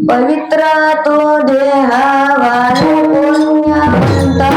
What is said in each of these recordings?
पवित्र तो देहावाले पुण्यवंत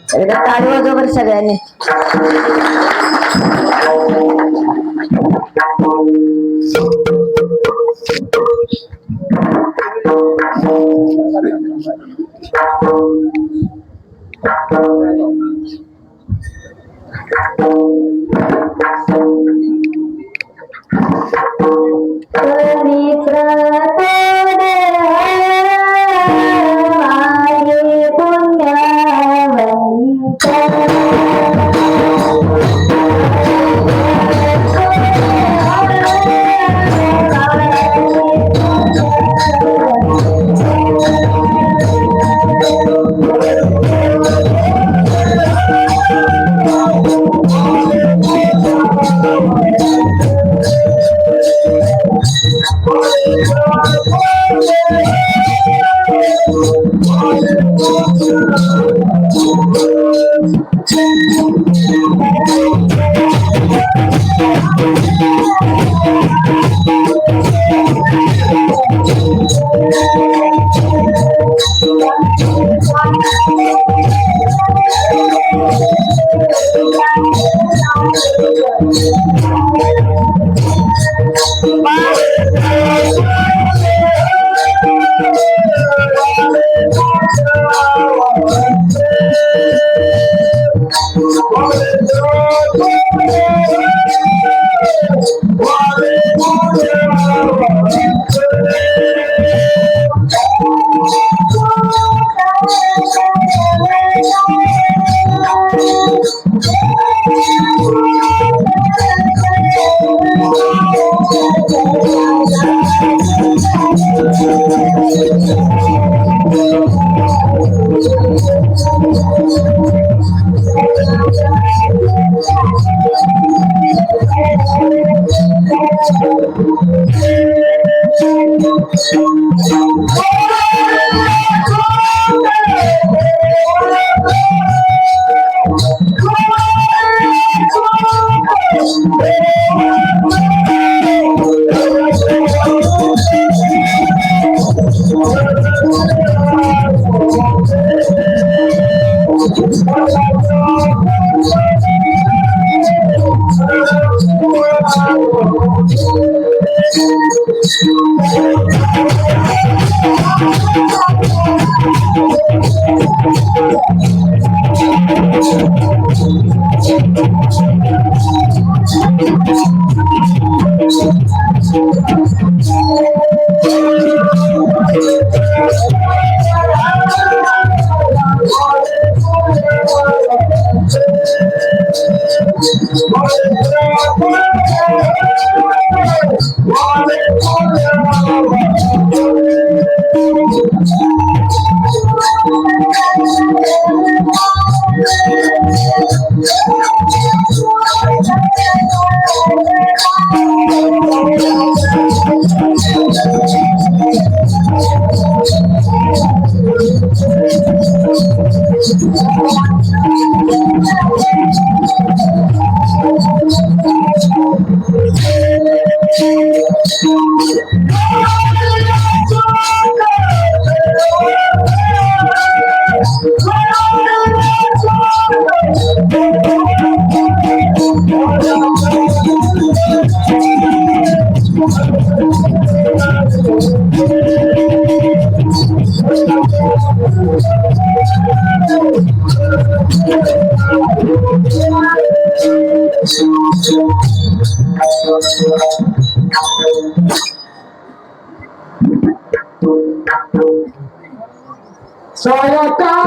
एकदा टाळी वाजवा बरं सगळ्यांनी. सायकात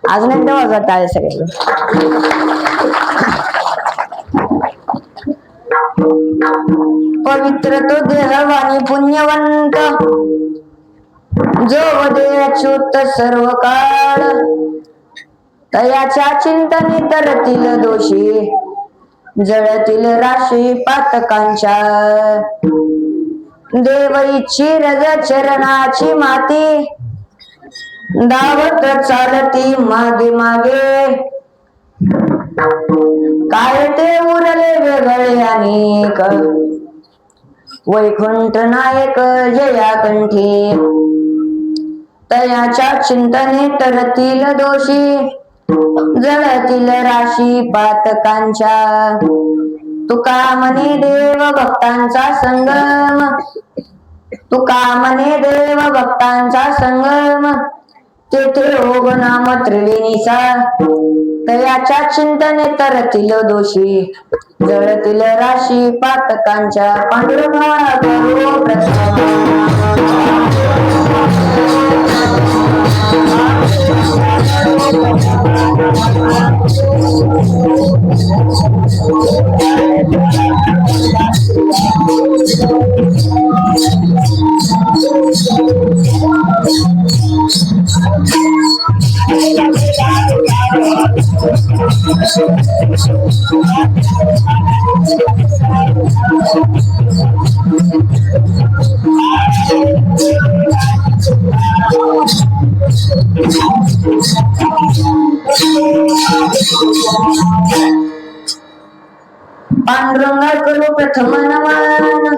अजून एकदा वाजवत आहे सगळे. पवित्र तो देहवाणी पुण्यवंत, जो वदे अच्युत सर्व काळ. तयाच्या चिंतने तरतील दोषी, जळतील राशी पातकांच्या. देव इच्छी रज चरणाची माती, धावत चालती मागे मागे. काय ते उरले वेगळे अनेक, वैकुंठ नायक जया कंठी. तयाच्या चिंतने तरतील दोषी, जळतील राशी पातकांच्या. तुका म्हणे देव भक्तांचा संगम, तुका म्हणे देव भक्तांचा संगम. तेथे ओघ नाम त्रिवेणीचा, तयाच्या चिंतने तरतील दोषी, जळतील राशी पातकांच्या. पांडुरंगा करो प्रसाद. पांडुरंगा करू प्रथम नमन,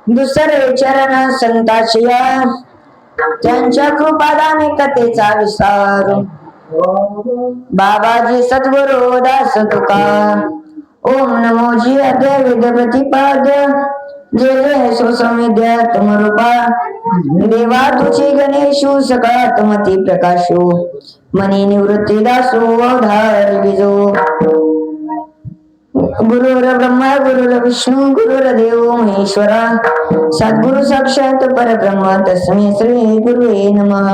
दुसरे चरण संताचिया. त्यांच्या कृपादाने कथेचा विसार, बाबाजी सद्गुरु दास तुका. ओम नमो जी अद्य विद प्रतिपाद, जे जे सुसंविद्या तमरूपा. देवा तुझे गणेशु सकात्मती प्रकाशो, मनी निवृत्ती दासो अवधार विजो. गुरुर् ब्रह्मा गुरुर्विष्णू गुरुर्देव महेश्वरा सद्गुरु साक्षात परब्रह्म तस्मै श्री गुरुवे नमः.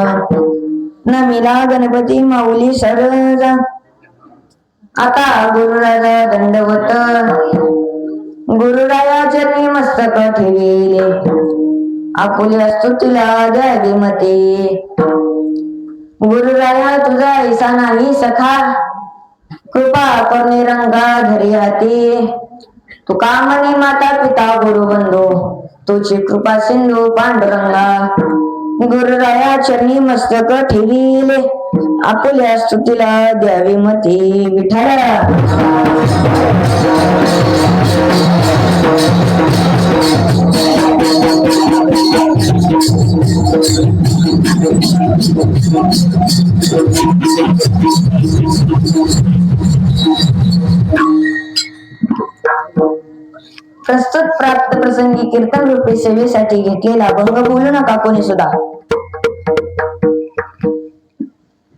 नमिला गणपती माऊली सरजा आता गुरुराजा दंडवत. गुरुराया चरणी मस्तक ठेविले आपुल्या स्तुतीला द्यावी मते. गुरुराया तुझा ऐसा नाही सखा कृपा करणे रंगा धरी हाती. तुका म्हणे माता पिता गुरु बंधू तुझी कृपा सिंधू पांडुरंगा. गुरुराया चरणी मस्तक ठेविले आपुल्या स्तुतीला द्यावी मती. विठ्ठला प्रस्तुत प्राप्त प्रसंगी कीर्तन रूपी सेवेसाठी घेतलेला भंग बोलू नका कोणी सुद्धा.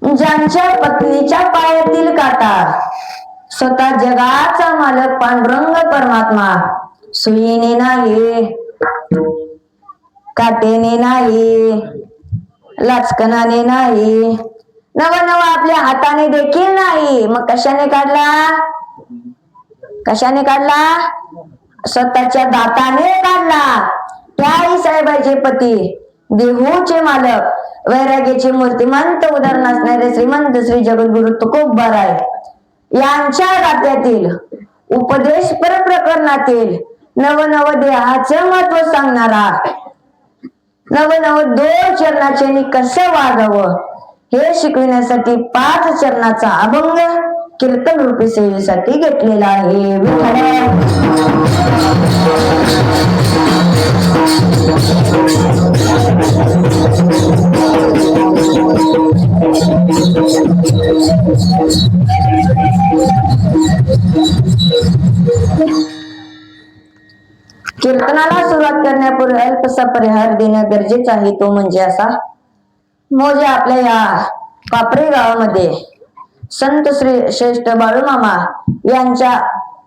ज्यांच्या पत्नीच्या पायातील काटा स्वतः जगाचा मालक पांडुरंग परमात्मा सुईने नाही काटेने नाही लाचकनाने नाही नव आपल्या हाताने देखील नाही. मग कशाने काढला स्वतःच्या दाताने काढला. त्या आई साहेबाचे पती देहूचे मालक वैराग्याचे मूर्तिमंत उदाहरण असणारे श्रीमंत श्री जगद्गुरु तुकोबाराय यांच्या दात्यातील उपदेश प्रकरणातील नव देहाचं महत्व सांगणारा नव दोन चरणाचे कसं वागावं हे शिकविण्यासाठी 5 चरणाचा अभंग कीर्तन रूपी सेवेसाठी घेतलेला आहे. कीर्तनाला सुरुवात करण्यापूर्वी अल्पसा परिहार देणं गरजेचं आहे. तो म्हणजे असा. मोजे आपल्या या कापरे गावामध्ये संत श्री श्रेष्ठ बाळूमामा यांच्या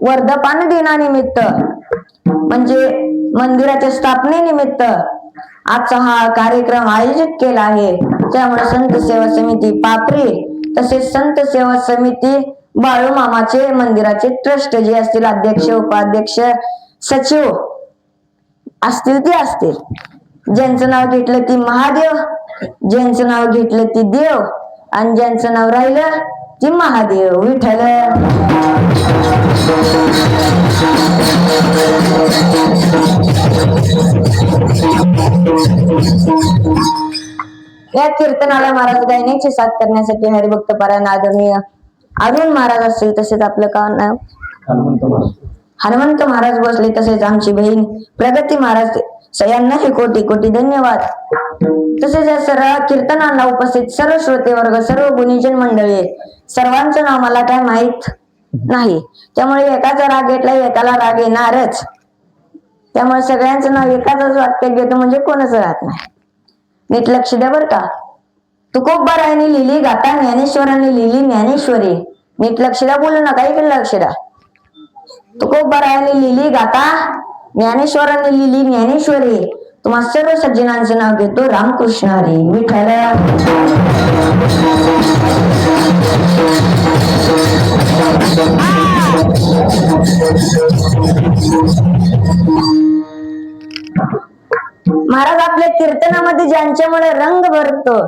वर्धमान दिनानिमित्त म्हणजे मंदिराच्या स्थापनेनिमित्त आजचा हा कार्यक्रम आयोजित केला आहे. त्यामुळे संत सेवा समिती पापरी तसेच संत सेवा समिती बाळूमामाचे मंदिराचे ट्रस्ट जे असतील अध्यक्ष उपाध्यक्ष सचिव असतील ते असतील. ज्यांचं नाव घेतलं ती महादेव ज्यांचं नाव घेतलं ती देव आणि ज्यांचं नाव राहिलं ती महादेव. विठ्ठल या कीर्तनाला महाराज गायनाची साथ करण्यासाठी हरिभक्त पारायण आदरणीय अरुण महाराज असतील तसेच आपलं का नाव हनुमंत महाराज बसले तसेच आमची बहीण प्रगती महाराज यांनाही कोटी कोटी धन्यवाद. तसेच या सर्व कीर्तनाला उपस्थित सर्व श्रोते वर्ग सर्व गुणीजन मंडळी सर्वांचं नाव मला काय माहित नाही. त्यामुळे एकाचा राग घेतला एकाला राग येणारच. त्यामुळे सगळ्यांचं नाव एकाच वाक्यात घेतो म्हणजे कोणच राहत नाही. नीट लक्ष द्या बर का. तुकोबारायांनी लिहिली गाथा ज्ञानेश्वरांनी लिहिली ज्ञानेश्वरी. नीट लक्ष द्या बोलू नका इकडे लक्ष द्या. तुकोबारायांनी लिहिली गाथा ज्ञानेश्वरांनी लिहिली ज्ञानेश्वरी. तुम्हा सर्व सज्जनांचं नाव घेतो रामकृष्ण हरी. विठ्ठल महाराज आपल्या कीर्तनामध्ये ज्यांच्यामुळे रंग भरतो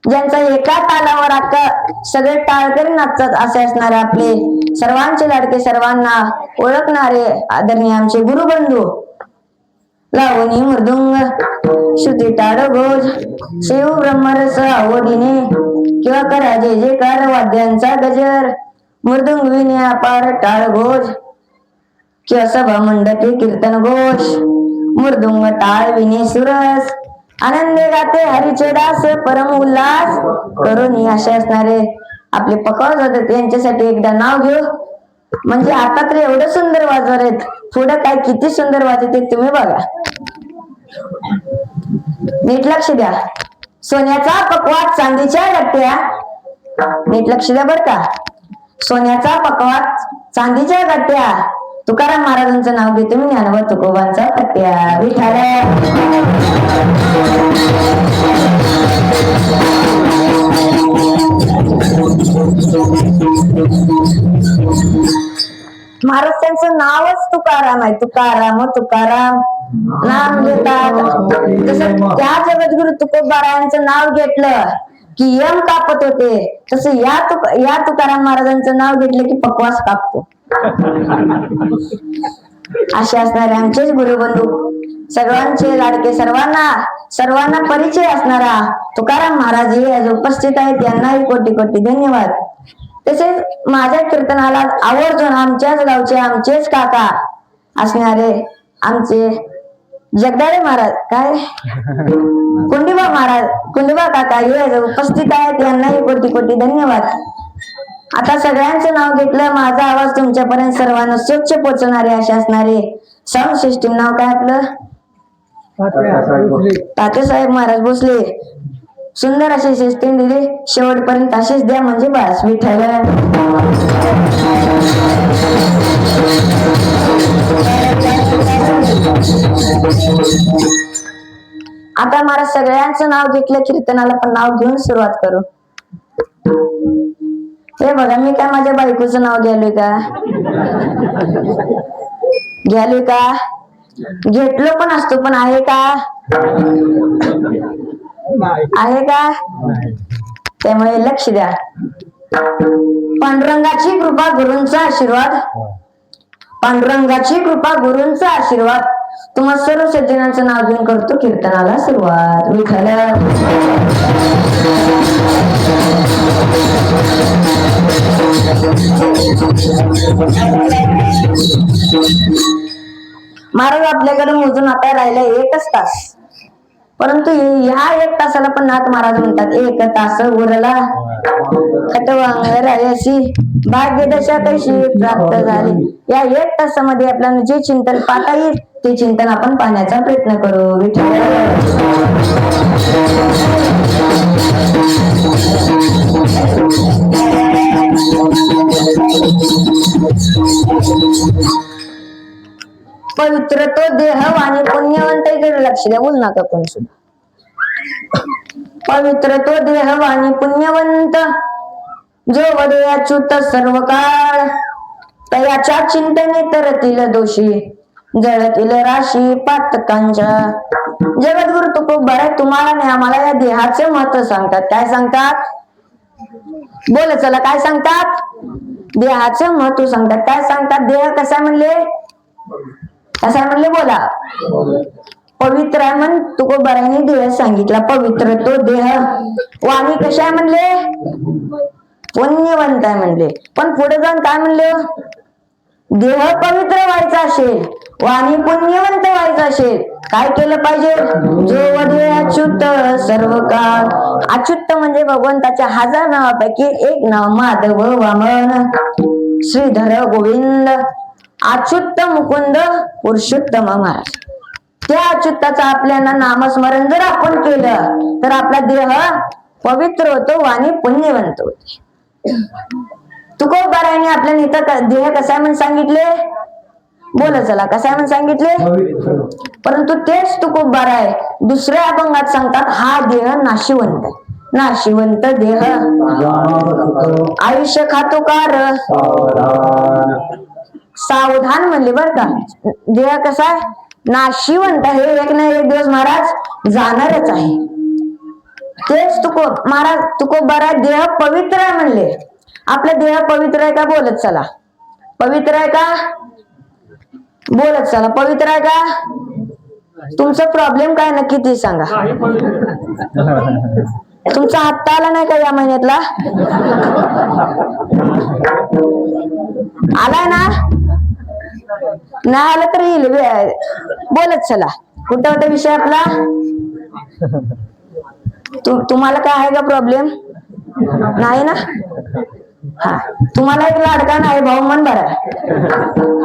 ज्यांचा एका तालावर अख्खा सगळे टाळकरी नाचतात असे असणारे आपले सर्वांचे लाडके सर्वांना ओळखणारे आदरणीय आमचे गुरुबंधू लावणी मृदुंग श्रुती टाळघोष शिव ब्रह्मरस आवडीने किंवा करा जय जयकार वाद्यांचा गजर मृदुंग विने अपार टाळघोष किंवा सभा मंडपी कीर्तन घोष मृदुंग टाळ विने सुरस आनंदे गाते हरीचे दास परम उल्हास करून असे असणारे आपले पकवाज होते यांच्यासाठी एकदा नाव घेऊ. म्हणजे आता तर एवढं सुंदर वाजवर आहेत पुढं काय किती सुंदर वाजते तुम्ही बघा. नीट लक्ष द्या. सोन्याचा पकवाज चांदीच्या गट्ट्या. नीट लक्ष द्या बर का. सोन्याचा पकवाज चांदीच्या गट्ट्या तुकाराम महाराजांचं नाव घेतो मी, ज्ञानोबा तुकोबांचा पट्ट्या. विठाला महाराज त्यांचं नावच तुकाराम आहे. तुकाराम तुकाराम नाम घेतात. जसं त्या जगद्गुरु तुकोबारायांचं नाव घेतलं की यम कापत होते, तसं या तुकाराम महाराजांचं नाव घेतलं की पकवास कापतो. असे असणारे आमचेच गुरुबंधू, सर्वांचे लाडके, सर्वांना परिचय असणारा तुकाराम महाराज हे आज उपस्थित आहेत, त्यांनाही कोटी कोटी धन्यवाद. तसेच माझ्या कीर्तनाला आवर्जून आमच्याच गावचे आमचेच काका असणारे आमचे जगदाळे महाराज, काय कुंडीबा काका हे उपस्थित आहेत, यांनाही कोटी कोटी धन्यवाद. आता सगळ्यांचं नाव घेतलं, माझा आवाज तुमच्यापर्यंत सर्वांना स्वच्छ पोहोचणारे असे असणारे साऊंड सिस्टीम, नाव काय आपलं? तात्यासाहेब महाराज भोसले. सुंदर अशी सिस्टीम दिली, शेवटपर्यंत अशीच द्या म्हणजे बस. विठ्ठल आता महाराज सगळ्यांचं नाव घेतलं, कीर्तनाला पण नाव घेऊन सुरुवात करू. हे बघा, मी काय माझ्या बायकोचं नाव घ्यालोय का? घेतलो पण असतो, पण आहे का? त्यामुळे लक्ष द्या. पांडुरंगाची कृपा, गुरूंचा आशीर्वाद तुम्हा सर्व सज्जनांचं नाव घेऊन करतो कीर्तनाला सुरुवात. विठ्ठल महाराज आपल्याकडे मोजून आता राहिला 1 तास, परंतु ह्या 1 तासाला पण नाथ महाराज म्हणतात 1 तास उरला खटवांगरायसी भाग्यदशा कशी प्राप्त झाली. या 1 तासामध्ये आपल्याला जे चिंतन पाहता येईल ते चिंतन आपण पाहण्याचा प्रयत्न करू. विठ्ठल पवित्र तो देह वाणी पुण्यवंत, इकडे लक्ष द्या, बोल नका कोण सुद्धा. पवित्र तो देह वाणी पुण्यवंत, जो वदे अच्युत सर्व काळ, तयाच्या चिंतने तरतील दोषी, जळतील राशी पातकांच्या. जगद्गुरु तुकोबाराय तुम्हाला नाही आम्हाला या देहाचे महत्व सांगतात. काय सांगतात? बोल चला, काय सांगतात? देहाचे महत्व सांगतात. काय सांगतात? देह कसा म्हणले? बोला. पवित्र आहे म्हण तुकोबारायांनी देह सांगितला. पवित्र तो देह. वाणी कशा म्हणले? पुण्यवंत आहे म्हणले. पण पुढे जाऊन काय म्हणले? देह पवित्र व्हायचा असेल, वाणी पुण्यवंत व्हायचं असेल, काय केलं पाहिजे? जो वदे अच्युत सर्व काळ. अच्युत म्हणजे भगवंताच्या 1000 नावापैकी एक नाव माधव वामन श्रीधर गोविंद अच्युत मुकुंद पुरुषोत्तम महाराज. त्या अच्युताचं आपल्याला नामस्मरण जर आपण केलं तर आपला देह पवित्र होतो, वाणी पुण्यवंत होते. तुकोबारायांनी आपल्याला इथं देह कसा म्हणून सांगितले? बोला चला, कसा म्हणून सांगितले? परंतु तेच तुकोबाराय दुसऱ्या अभंगात सांगतात हा देह नाशिवंत आहे. नाशिवंत देह आयुष्य खातो कार. सावधान म्हणले बर का. देह कसा आहे? नाशिवंत. हे एक ना एक दिवस महाराज जाणारच आहे. तेच महाराज तुकोबाराय देह पवित्र आहे म्हणले. आपला देह पवित्र आहे का? बोलत चला. पवित्र आहे का? बोलत चला. पवित्र आहे का? तुमचा प्रॉब्लेम काय नक्की ते सांगा. तुमचा हप्ता आला नाही का या महिन्यातला? आलाय ना? नाही आलं तर येईल. बोलत चला. कुठं होता विषय आपला? तुम्हाला काय आहे का प्रॉब्लेम? नाही ना? हा, तुम्हाला एक लाडका नाही भाऊ मन बरा.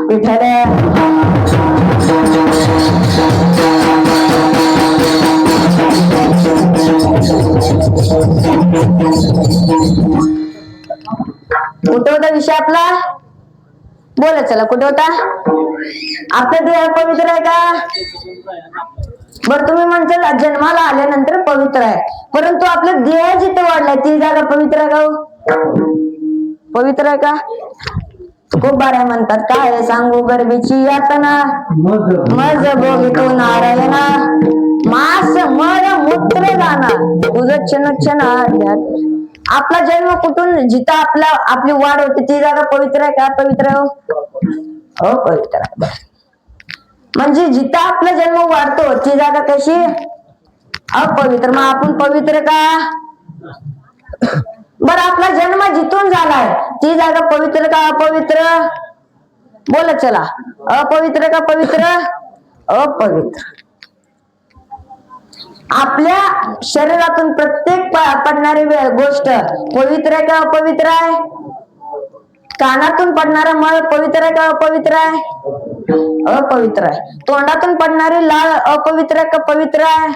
विठ्ठल कुठं होता विषय आपला? बोला चला कुठे होता? आपला देह पवित्र आहे का? बरं तुम्ही म्हणता जन्माला आल्यानंतर पवित्र आहे, परंतु आपला देह जिथे वाढलाय ती जागा पवित्र आहे का हो? पवित्र आहे का? खूप बाऱ्या म्हणतात काय सांगू गरबीची यातना मज भोगितो नारायणा मास मळ मूत्र जाणार तुझं क्षण आपला जन्म कुठून जिथं आपली वाढ होते ती जागा पवित्र आहे का? पवित्र आहे हो पवित्र आहे. म्हणजे जिथं आपला जन्म वाढतो ती जागा कशी? अपवित्र. मग आपण पवित्र का? बरं आपला जन्म जिथून झालाय ती जागा पवित्र का अपवित्र? बोला चला. अपवित्र का पवित्र? अपवित्र. आपल्या शरीरातून प्रत्येक पडणारी गोष्ट पवित्र आहे का अपवित्र आहे? कानातून पडणारा मळ पवित्र आहे का अपवित्र आहे? अपवित्र आहे. तोंडातून पडणारी लाळ अपवित्र आहे का पवित्र आहे?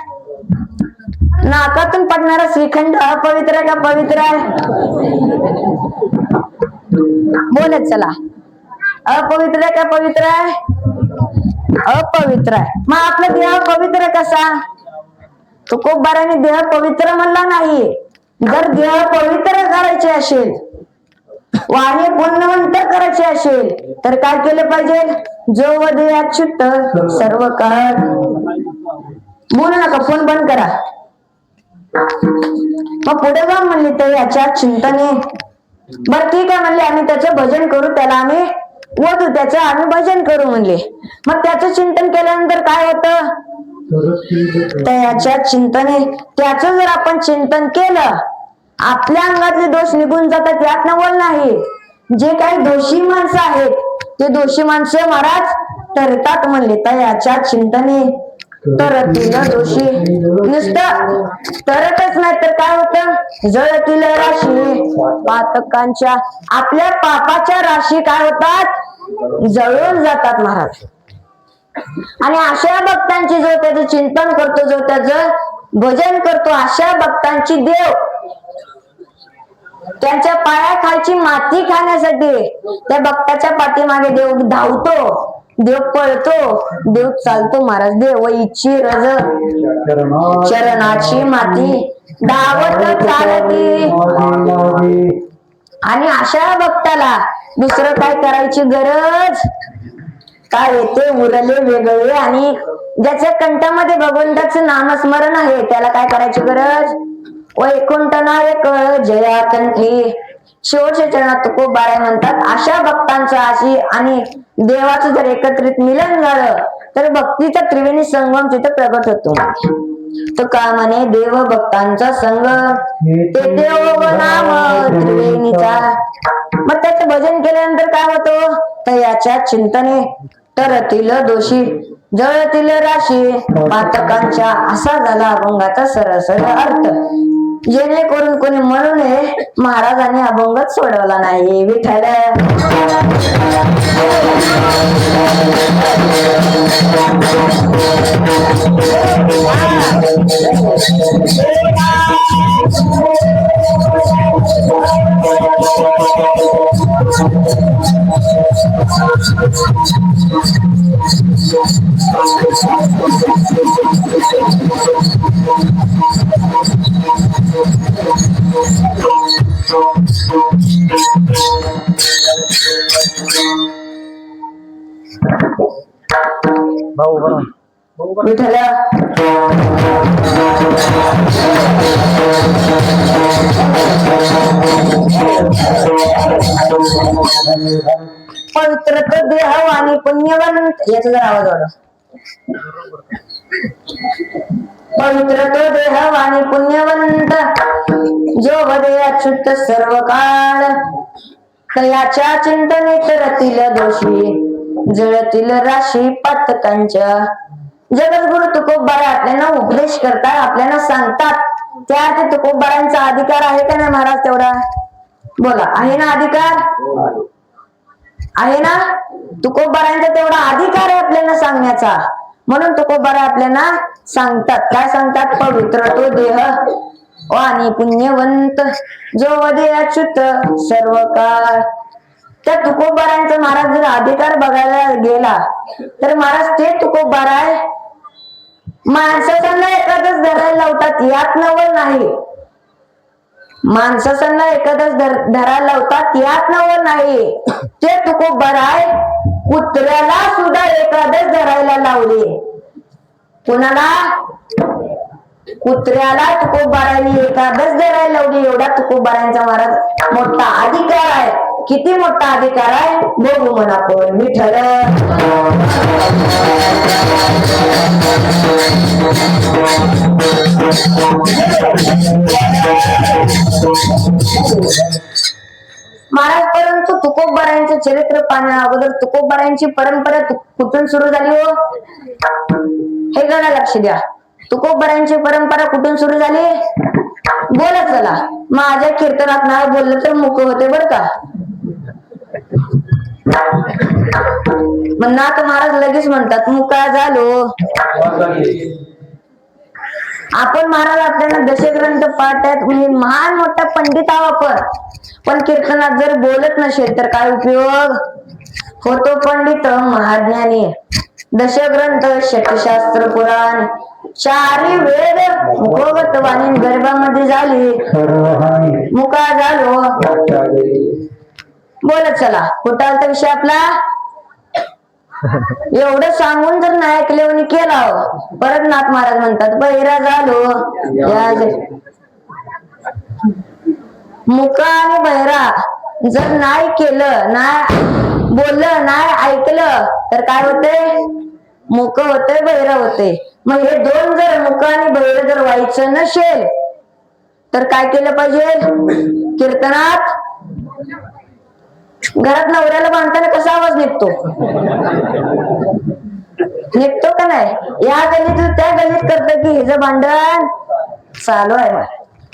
नाकातून पडणारा श्रीखंड अपवित्र आहे का पवित्र आहे? बोलत चला. अपवित्र आहे का पवित्र आहे? अपवित्र आहे. मग आपला देह पवित्र कसा? तुकोबाराने देह पवित्र म्हणला नाही. जर देह पवित्र करायचे असेल, वाणी पुण्यवंत करायचे असेल तर काय केलं पाहिजे? जो वदे अच्युत सर्व काळ. बोलू नका, फोन बंद करा. मग पुढे जाऊन म्हणले तर याच्या चिंतने. बर ठीक आहे म्हणले, आम्ही त्याचं भजन करू, त्याला आम्ही वधू, त्याचं आम्ही भजन करू म्हणले. मग त्याचं चिंतन केल्यानंतर काय होतं? त्याच्या चिंतने, त्याचं जर आपण चिंतन केलं आपल्या अंगातले दोष निघून जातात, यात नवल नाही. जे काही दोषी माणसं आहेत ते दोषी माणसं महाराज तरतात म्हणले. त्याच्या चिंतने तरतील दोषी. नुसतं तरतच नाही तर काय होतं? जळतील राशी पातकांच्या. आपल्या पापाच्या राशी काय होतात? जळून जातात महाराज. आणि अशा भक्तांची जो त्याचं चिंतन करतो, जो त्याचं भजन करतो, अशा भक्तांची देव त्यांच्या पायाखालची माती खाण्यासाठी त्या भक्ताच्या पाठीमागे देव धावतो, देव पळतो, देव चालतो महाराज. देव इच्छी रज चरणाची माती धावत चालती. आणि अशा भक्ताला दुसरं काय करायची गरज काय? ते उरले वेगळे आणि ज्याच्या कंठामध्ये भगवंताचं नामस्मरण आहे त्याला काय करायची गरज? वैकुंठ नायक जया कंठी. शेवटच्या चरणात तुकोबाराय म्हणतात अशा भक्तांचं अशी आणि देवाचं जर एकत्रित मिलन झालं तर भक्तीचा त्रिवेणी संगम तिथं प्रगट होतो. तो का म्हणे देव भक्तांचा संग ते देव नाम त्रिवेणीचा. मग त्याचं भजन केल्यानंतर काय होतं? तर याच्या चिंतने तरतील दोषी जळतील राशी पातकांच्या. असा झाला अभंगाचा सरळ अर्थ. जेणेकरून कोणी म्हणू नये महाराजांनी अभंगच सोडवला नाही. विठ्ठल विठ्ठल पवित्र तो देह आणि पुण्यवंत. याचा जर आवाज वाढव. पवित्र तो देह आणि पुण्यवंत जो वदे अच्युत सर्व काळ. तयाच्या चिंतने तरतील दोषी जळतील राशी पातकांच्या. जगद्गुरु तुकोबाराय आपल्याला उपदेश करतात, आपल्याला सांगतात. त्या तुकोबारायांचा अधिकार आहे का नाही महाराज? तेवढा बोला, आहे ना अधिकार? आहे ना? तुकोबारायांचा तेवढा अधिकार आहे आपल्याला सांगण्याचा. म्हणून तुकोबाराय आपल्याला सांगतात. काय सांगतात? पवित्र तो देह आणि पुण्यवंत जो वदे अच्युत सर्व काळ. त्या तुकोबारायांचा महाराज जर अधिकार बघायला गेला तर महाराज ते तुकोबार आहे माणसांना एखादच धरायला लावतात यात नवल नाही. माणसांना एखादच धरायला लावतात यात नवल नाही. ते तुकोबार आहे कुत्र्याला सुद्धा एखादच धरायला लावले. कोणाला? कुत्र्याला तुकोबारांनी एखादच धरायला लावली. एवढा तुकोबारांचा महाराज मोठा अधिकार आहे. किती मोठा अधिकार आहे बघू म्हणा आपण. विठ्ठल महाराज परंतु तुकोबारांचे चरित्र पाहण्या अगोदर तुकोबारांची परंपरा कुठून सुरू झाली हो हे गणा लक्ष द्या. तुकोबारांची परंपरा कुठून सुरू झाली बोलत चला. माझ्या कीर्तनात नाही बोललं तर मुक होते बर का. नाथ महाराज लगेच म्हणतात मुका झालो. आपण महाराज आपल्याला दशग्रंथ पाठ आहेत म्हणजे महान मोठा पंडित आहो आपण. पण कीर्तनात जर बोलत नसेल तर काय उपयोग होतो. पंडित महाज्ञानी दशग्रंथ शतशास्त्र पुराण चारी वेद मुखोगत वाणी गर्भामध्ये झाली मुका झालो. बोलत चला कुठालचा विषय आपला. एवढं सांगून जर नाही ऐकले केला परत नाथ महाराज म्हणतात बहिरा झालो. मुका आणि बहिरा जर नाही केलं नाही बोललं नाही ऐकलं तर काय होते मुक होते बहिरा होते. मग हे दोन जर मुक आणि बहिर जर व्हायचं नसेल तर काय केलं पाहिजे. कीर्तनात घरात नवऱ्याला बांधताना कसा आवाज निघतो निघतो का नाही. या गल्लीत त्या गल्लीत करत की हिचं भांडण चालू आहे.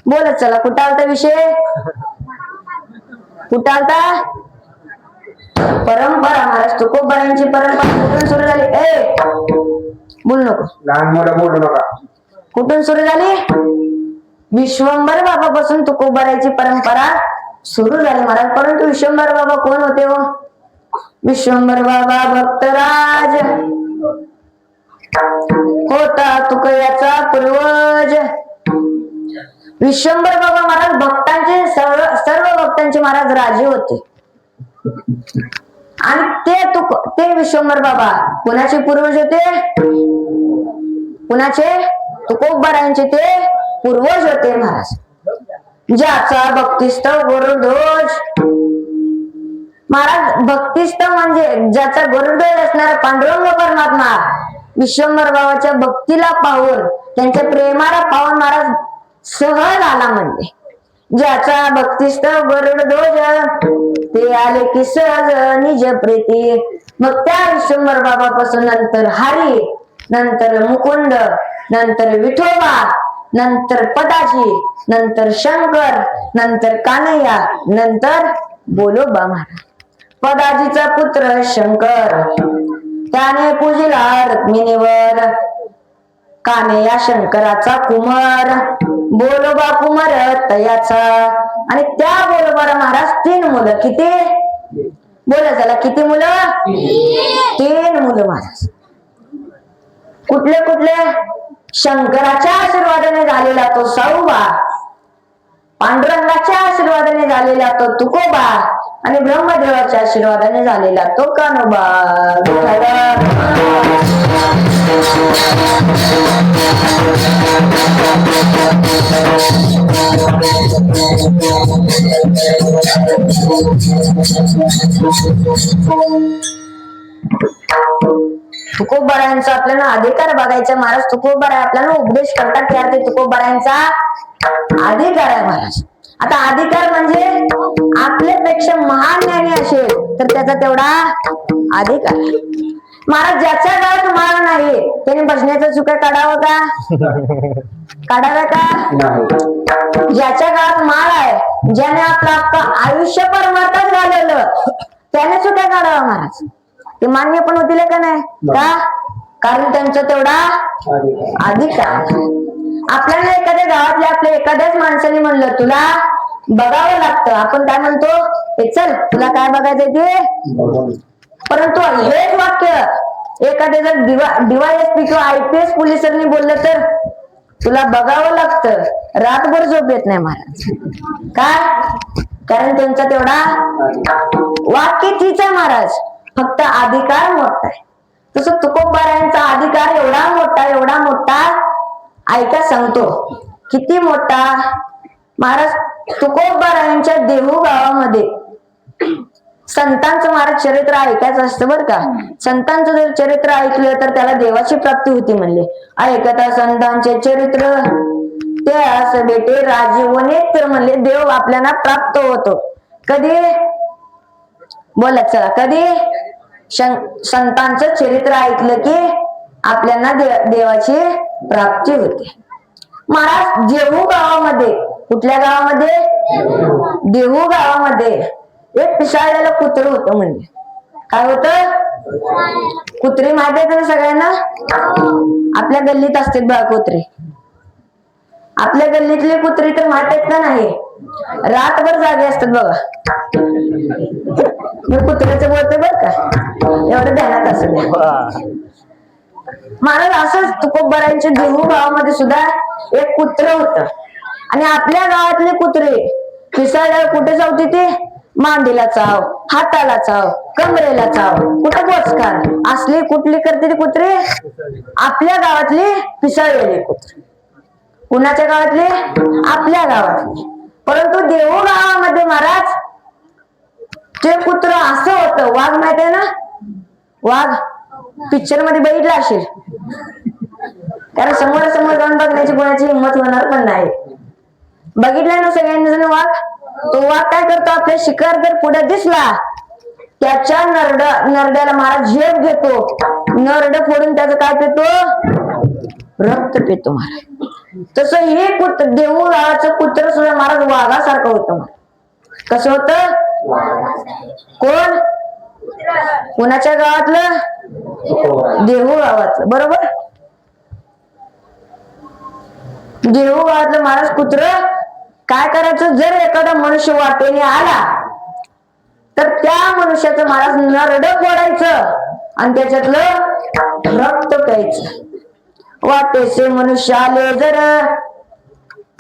बोलत चला कुठं आलता विषय कुठं आलता. परंपरा महाराज तुकोबारांची परंपरा कुठून सुरू झाली. ए बोल नको लहान मुलं बोलू नका. कुठून सुरू झाली विश्वंभर बाबापासून तुकोबारांची परंपरा सुरू झाली महाराज. परंतु विश्वंभर बाबा कोण होते हो. विश्वंभर बाबा भक्तराज होता तुकयाचा पूर्वज. विश्वंभर बाबा महाराज भक्तांचे सर्व भक्तांचे महाराज राजे होते. आणि ते विश्वंभर बाबा कुणाचे पूर्वज होते. कुणाचे तुकोबारांचे ते पूर्वज होते महाराज. ज्याचा भक्तिस्थळ गरुडध्वज महाराज. भक्तिस्थळ म्हणजे ज्याचा गरुडध्वज असणारा पांडुरंग परमात्मा विश्वंभर बाबाच्या भक्तीला पाहून त्यांच्या प्रेमाला पाहून महाराज सहज आला. म्हणजे ज्याचा भक्तिस्थळ गरुडध्वज ते आले की सहज निज प्रीती. मग त्या विश्वंभर बाबापासून नंतर हरी नंतर मुकुंद नंतर विठोबा नंतर पदाजी नंतर शंकर नंतर कान्हैया नंतर बोलोबा महाराज. पदाजीचा पुत्र शंकर त्याने पूजिला रुक्मिणीवर. कान्हैया शंकराचा कुमार बोलोबा कुमार तयाचा. आणि त्या बोलोबाला महाराज 3 मुलं. किती बोला झाला किती मुलं 3 मुलं महाराज. कुठले कुठले शंकराच्या आशीर्वादाने झालेला तो साऊबा. पांडुरंगाच्या आशीर्वादाने झालेला तो तुकोबा. आणि ब्रह्मदेवाच्या आशीर्वादाने झालेला तो कान्होबा. तुकोबारायांचा आपल्याला अधिकार बघायचा महाराज. तुकोबारा आपल्याला उपदेश करतात त्यात तुकोबारायांचा अधिकार आहे महाराज. आता अधिकार म्हणजे आपल्यापेक्षा महान ज्ञानी असेल तर त्याचा तेवढा अधिकार महाराज. ज्याच्या गावात माळ नाही त्याने बसण्याचं चुका काढावं का काढावं का. ज्याच्या गावात माळ आहे ज्याने आपलं आयुष्य परमार्थात घालवलं त्याने चुका काढावा महाराज. ते मान्य पण होतील का नाही का. कारण त्यांचा तेवढा अधिकार. आपल्याला एखाद्या गावातल्या आपल्या एखाद्याच माणसाने म्हणलं तुला बघावं लागतं आपण काय म्हणतो हे चल तुला काय बघायचंय ते. परंतु हेच वाक्य एखाद्या जर DYSP किंवा IPS पोलिसांनी बोललं तर तुला बघावं लागतं, रातभर झोप येत नाही महाराज. काय? कारण त्यांचा तेवढा वाक्य तीच आहे महाराज, फक्त अधिकार मोठा आहे. तसं तुकोबारायांचा अधिकार एवढा मोठा ऐका सांगतो. किती मोठा महाराज. तुकोबारायांच्या देहू गावामध्ये संतांचं महाराज चरित्र ऐकायचं असतं बरं का. संतांचं जर चरित्र ऐकलं तर त्याला देवाची प्राप्ती होती म्हणले. ऐकता संतांचे चरित्र ते असं बेटे राजीवनेत तर म्हणले देव आपल्याला प्राप्त होतो. कधी बोलत चला, कधी संतांचं चरित्र ऐकलं की आपल्याला देवाची प्राप्ती होते. महाराज देहू गावामध्ये, कुठल्या गावामध्ये? देहू गावामध्ये एक पिसाळलेलं कुत्र होतं. म्हणजे काय होतं? कुत्री माहिती आहे ना सगळ्यांना? आपल्या गल्लीत असते बघा कुत्री. आपल्या गल्लीतले कुत्री तर माहित आहेत का नाही? रातभर जागे असतात बघा. मी कुत्र्याचं बोलते बर का, एवढं ध्यानात असं द्या. महाराज असंच तुकोबारायांच्या देहू गावामध्ये सुद्धा एक कुत्र होत. आणि आपल्या गावातले कुत्रे पिसाळल्यावर कुठे जाऊते ते? मांडीला चाव, हाताला चाव, कमरेला चाव, कुठं बोचकार असली कुठली करते ती कुत्रे? आपल्या गावातली पिसाळलेली कुत्रे. कुणाच्या गावातले? आपल्या गावातले. परंतु देहू गावामध्ये महाराज ते कुत्र असं होतं. वाघ माहित आहे ना? वाघ पिक्चर मध्ये बघितला असेल, कारण समोरासमोर जाऊन बघण्याची कोणाची हिंमत होणार पण नाही. बघितलाय ना सगळ्यांनी वाघ? तो वाघ काय करतो? आपल्या शिकार जर पुढे दिसला त्याच्या नरड्याला महाराज झेप घेतो. नरड फोडून त्याचं काय पितो? रक्त पितो महाराज. तसं हे देहू गावाचं कुत्र सुद्धा महाराज वाघासारखं होतं. कसं होतं? कोण? कोणाच्या गावातलं? देहू गावातलं. बरोबर. देहू गावातलं महाराज कुत्र काय करायचं? जर एखादा मनुष्य वाटेने आला तर त्या मनुष्याचं महाराज नरड फोडायचं आणि त्याच्यातलं रक्त प्यायचं. वाटेसे मनुष्य आले जर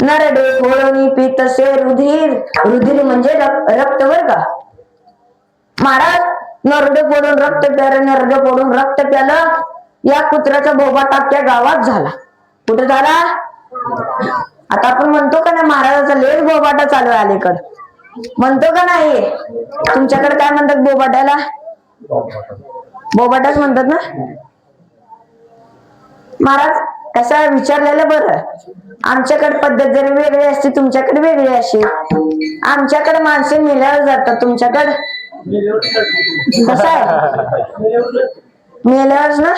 नरडे फोडून पितसे रुधिर. रुधिर म्हणजे रक्त बर का. महाराज नरड फोडून रक्त प्यालं, नरड फोडून रक्त प्यालं. या कुत्र्याचा बोबाटा त्या गावात झाला. कुठे झाला? आता आपण म्हणतो का नाही महाराजाचा लेट बोबाटा चालू आहे अलीकड, म्हणतो का नाही? तुमच्याकडे काय म्हणतात बोबाट्याला? बोबाटाच म्हणतात ना महाराज. कसं विचारलेलं बरं. आमच्याकडे पद्धत जरी वेगळी असते, तुमच्याकडे वेगळी असेल. आमच्याकडे माणसे मेल्यावर जातात, तुमच्याकडे कसं आहे? मेल्यावर ना.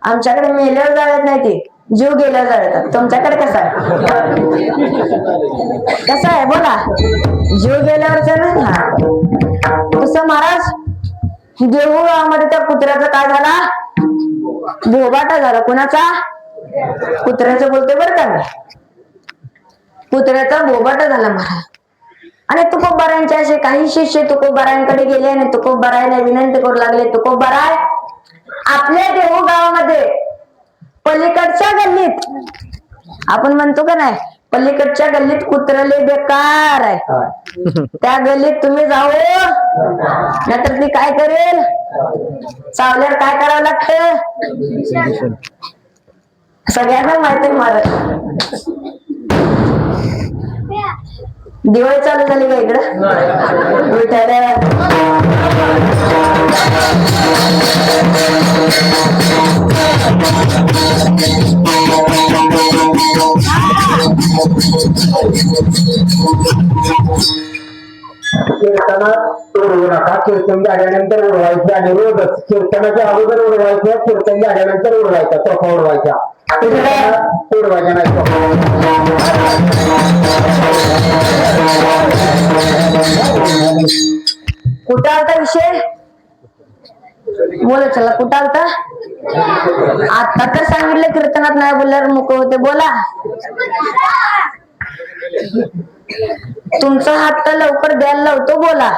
आमच्याकडे मेल्यावर जाळत नाही, ते जीव गेल्यावर जाळतात. तुमच्याकडे कसं आहे? कसं आहे बोला? जीव गेल्यावरच ना. तसं महाराज देहू गावामध्ये त्या कुत्र्याचा काय झाला? बोबाटा झाला. कुणाचा? कुत्र्याचं बोलते बरं का मी. कुत्र्याचा बोबाटा झाला महाराज. आणि तुकोबारायांचे असे काही शिष्य तुकोबारायांकडे गेले आणि तुकोबारायला विनंती करू लागले, तुकोबाराय आपल्या देहू गावामध्ये पलीकडच्या गल्लीत, आपण म्हणतो का नाही पलीकडच्या गल्लीत कुत्रले बेकार आहे, त्या गल्लीत तुम्ही जाऊ, नाहीतर ती काय करेल? चावल्यावर काय करावं लागतं? सगळ्यांना माहिती आहे महाराज. दिवाळी चालू झाली का इकडं? कीर्तनात उडवू नका. कीर्तन झाल्यानंतर उडवायचं आणि रोजच कीर्तनाच्या अगोदर उडवायचं, कीर्तन झाल्यानंतर उडवायचा, तोफा उडवायचा. उडवायचा नाही कुठं आलता विषय? बोला चला, कुठं आलता? आता तर सांगितलं कीर्तनात नाही बोलल्यावर मुक होते. बोला तुमचा हात तर लवकर द्यायला लावतो, बोला.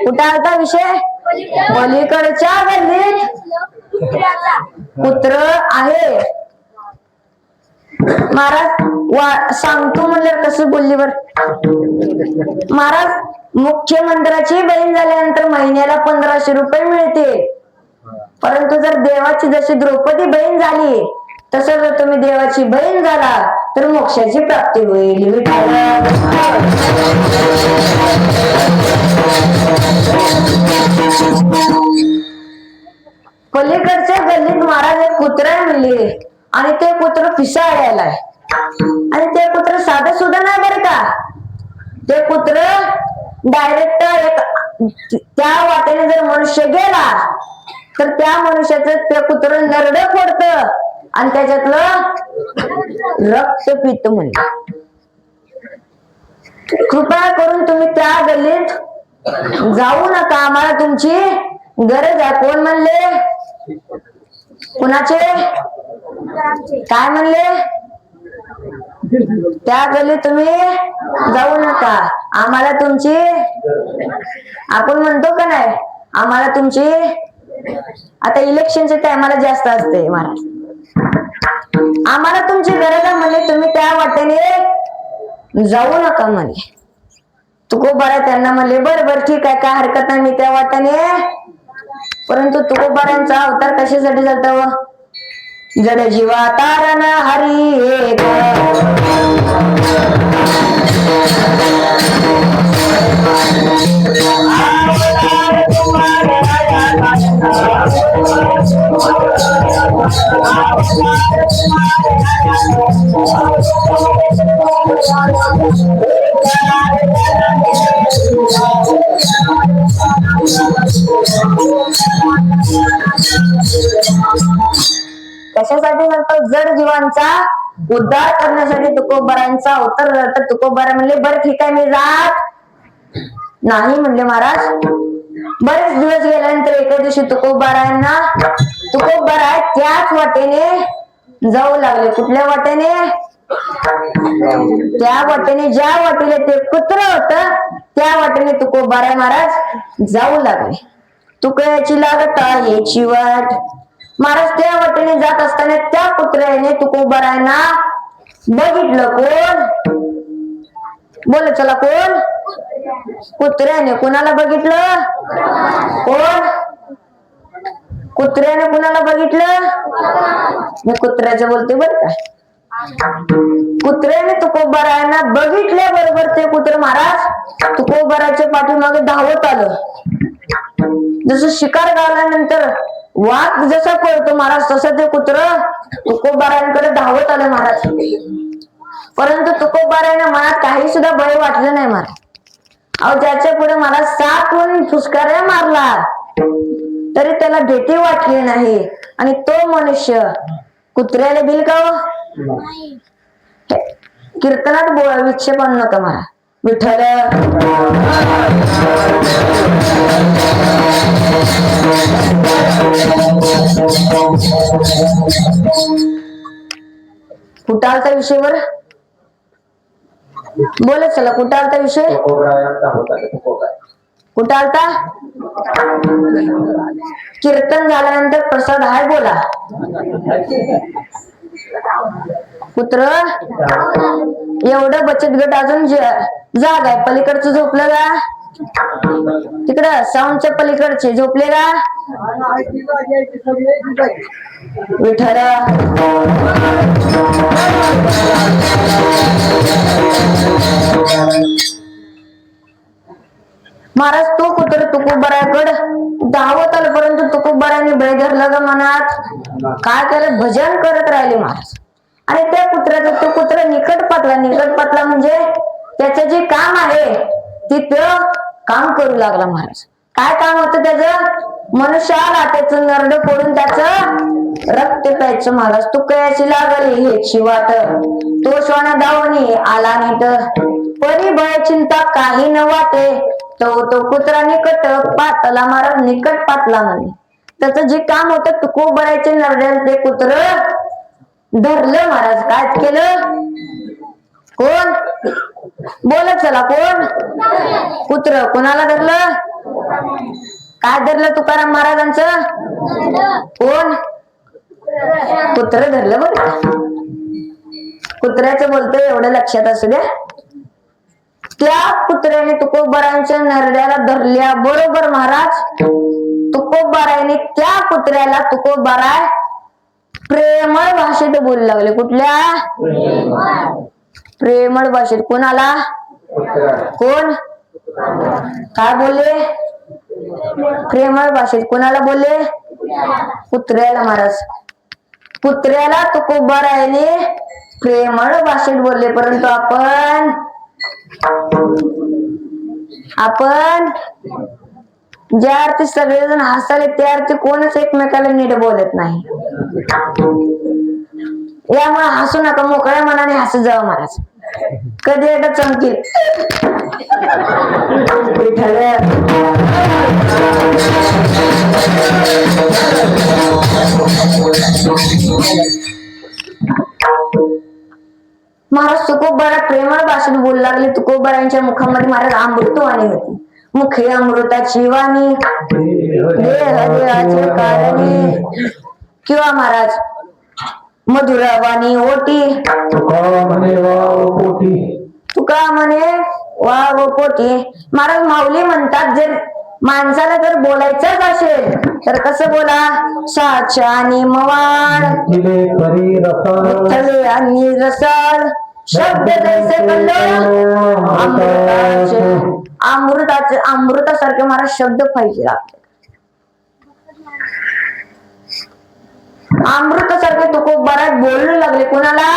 कुठे आलता विषय? पलीकडच्या गल्लीत कुत्र आहे. महाराज सांगतो म्हणलं कसं बोलली बर. महाराज, मुख्यमंत्र्याची बहीण झाल्यानंतर महिन्याला 1500 रुपये मिळते. परंतु जर देवाची जशी द्रौपदी बहीण झाली तसं जर तुम्ही देवाची बहीण झाला तर मोक्षाची प्राप्ती होईल. पलीकडच्या गल्लीत महाराज एक कुत्रा मिळले आणि ते कुत्र पिसाळ्यालाय. आणि ते कुत्र साधं सुद्धा नाही बरं का. ते कुत्र डायरेक्ट त्या वाटेने जर मनुष्य गेला तर त्या मनुष्याचं ते कुत्र नरड फोडत आणि त्याच्यातलं रक्त पित म्हणले. कृपया करून तुम्ही त्या गल्लीत जाऊ नका, आम्हाला तुमची गरज आहे. कोण म्हणले? कुणाचे? काय म्हणले? त्या गल्लीत तुम्ही जाऊ नका, आम्हाला तुमची, आपण म्हणतो का नाही, आम्हाला तुमची. आता इलेक्शनच्या टायमाला जास्त असते महाराज. आम्हाला तुमची गरज आहे म्हणले, तुम्ही त्या वाटेने जाऊ नका म्हणले. तुकोबारा त्यांना म्हणले बर बर ठीक आहे, काय हरकत नाही, मी त्या वाटेने. परंतु तुकोबारांचा अवतार कशासाठी जातो? जड जीवा तारण हरी एक. कशासाठी म्हणतो? जड जीवांचा उद्धार करण्यासाठी तुकोबारांचा अवतार जातात. तुकोबारा म्हणले बरं ठीक आहे, मी जात नाही म्हणले महाराज. बरेच दिवस गेल्यानंतर एका दिवशी तुकोबारांना त्याच वाटेने जाऊ लागले. कुठल्या वाटेने? त्या वाटेने ज्या वाटेने ते कुत्र होत त्या वाटेने तुकोबारा महाराज जाऊ लागले. तुकयाची लागत याची वाट. महाराज त्या वाटेने जात असताना त्या कुत्र्याने तुकोबारांना बघितलं. कोण? बोल चला, कोण? कुत्र्याने. कुणाला बघितलं? कोण? कुत्र्याने कुणाला बघितलं? मी कुत्र्याचं बोलते बर का. कुत्र्याने तुकोबारांना बघितल्याबरोबर ते कुत्र महाराज तुकोबाराच्या पाठीमागे धावत आलं. जसं शिकार गावल्यानंतर वाघ जसा पळतो महाराज तसं ते कुत्र तुकोबारांकडे धावत आलं महाराज. परंतु तुकोबारांना मनात काही सुद्धा भय वाटलं नाही महाराज. अहो ज्याच्या पुढे मला 7 म्हणून फुसकाऱ्या मारला तरी त्याला भीती वाटली नाही. आणि तो मनुष्य कुत्र्याला भिल का हो? कीर्तनात विक्षेप आणू नका मला. विठ्ठल कुठं आलता विषयवर? बोलत चला, कुठं आलता विषय? कुठं आलता? कीर्तन झाल्यानंतर प्रसाद आहे, बोला. कुत्र एवढं बचत गट अजून जाग आहे. पलीकडचं झोपलं का? तिकडं साऊंडच्या पलीकडचे झोपले का? विठ्ठल महाराज तो कुत्र तुकोबाराकडे धावत आलं. परंतु तुकोबाराने भय धरला का मनात. काय केलं? भजन करत राहिले महाराज. आणि त्या कुत्र्याचं तो कुत्रा निकट पातला म्हणजे त्याचं जे काम आहे तिथं काम करू लागला महाराज. काय काम होतं त्याचं? मनुष्य आला त्याचं नरड फोडून त्याचं रक्त प्यायचं महाराज. तू कयाची लागली ह्याची वाट. तो श्वाना दावणी आला नीट. परी भय चिंता काही न वाटे. तो कुत्रा निकट पातला महाराज. निकट पातला म्हणे त्याचं जे काम होतं तुकोबाराचे नरड्याला ते कुत्र धरलं महाराज. काय केलं? कोण बोलत चला कोण कुत्र कोणाला धरलं काय धरलं तुकाराम महाराजांचं कोण कुत्र धरलं बरं कुत्र्याचं बोलतोय एवढं लक्षात असू द्या त्या कुत्र्याने तुकोबारायांच्या नरड्याला धरल्या बरोबर महाराज तुकोबारायाने त्या कुत्र्याला तुकोबाराय प्रेमळ भाषेत बोलू लागले कुठल्या प्रेमळ भाषेत कोणाला कोण काय बोलले प्रेमळ भाषेत कोणाला बोलले कुत्र्याला महाराज कुत्र्याला तुकोबारायाने प्रेमळ भाषेत बोलले परंतु आपण ज्या अर्थी सगळेजण हसाले त्या अर्थी कोणच एकमेकाला नीट बोलत नाही यामुळे हसू नका मोकळ्या मनाने हसत जावं महाराज कधी एकदा चमकील महाराज तुकोबारा प्रेमळ भाषेत बोलू लागले तुकोबारांच्या मुखामध्ये महाराज अमृतवाणी होती मुखे अमृताची वाणी देहाचे कारणे किंवा महाराज मधुरवाणी ओटी तुका म्हणे वा पोटी महाराज माऊली म्हणतात जर माणसाला जर बोलायचंच असेल तर कसं बोला साचा आणि मवाळ आणि रसाळ शब्द जैसे अमृतासारखे महाराज शब्द पाहिजे अमृतासारखे तुकोबारात बोलू लागले कोणाला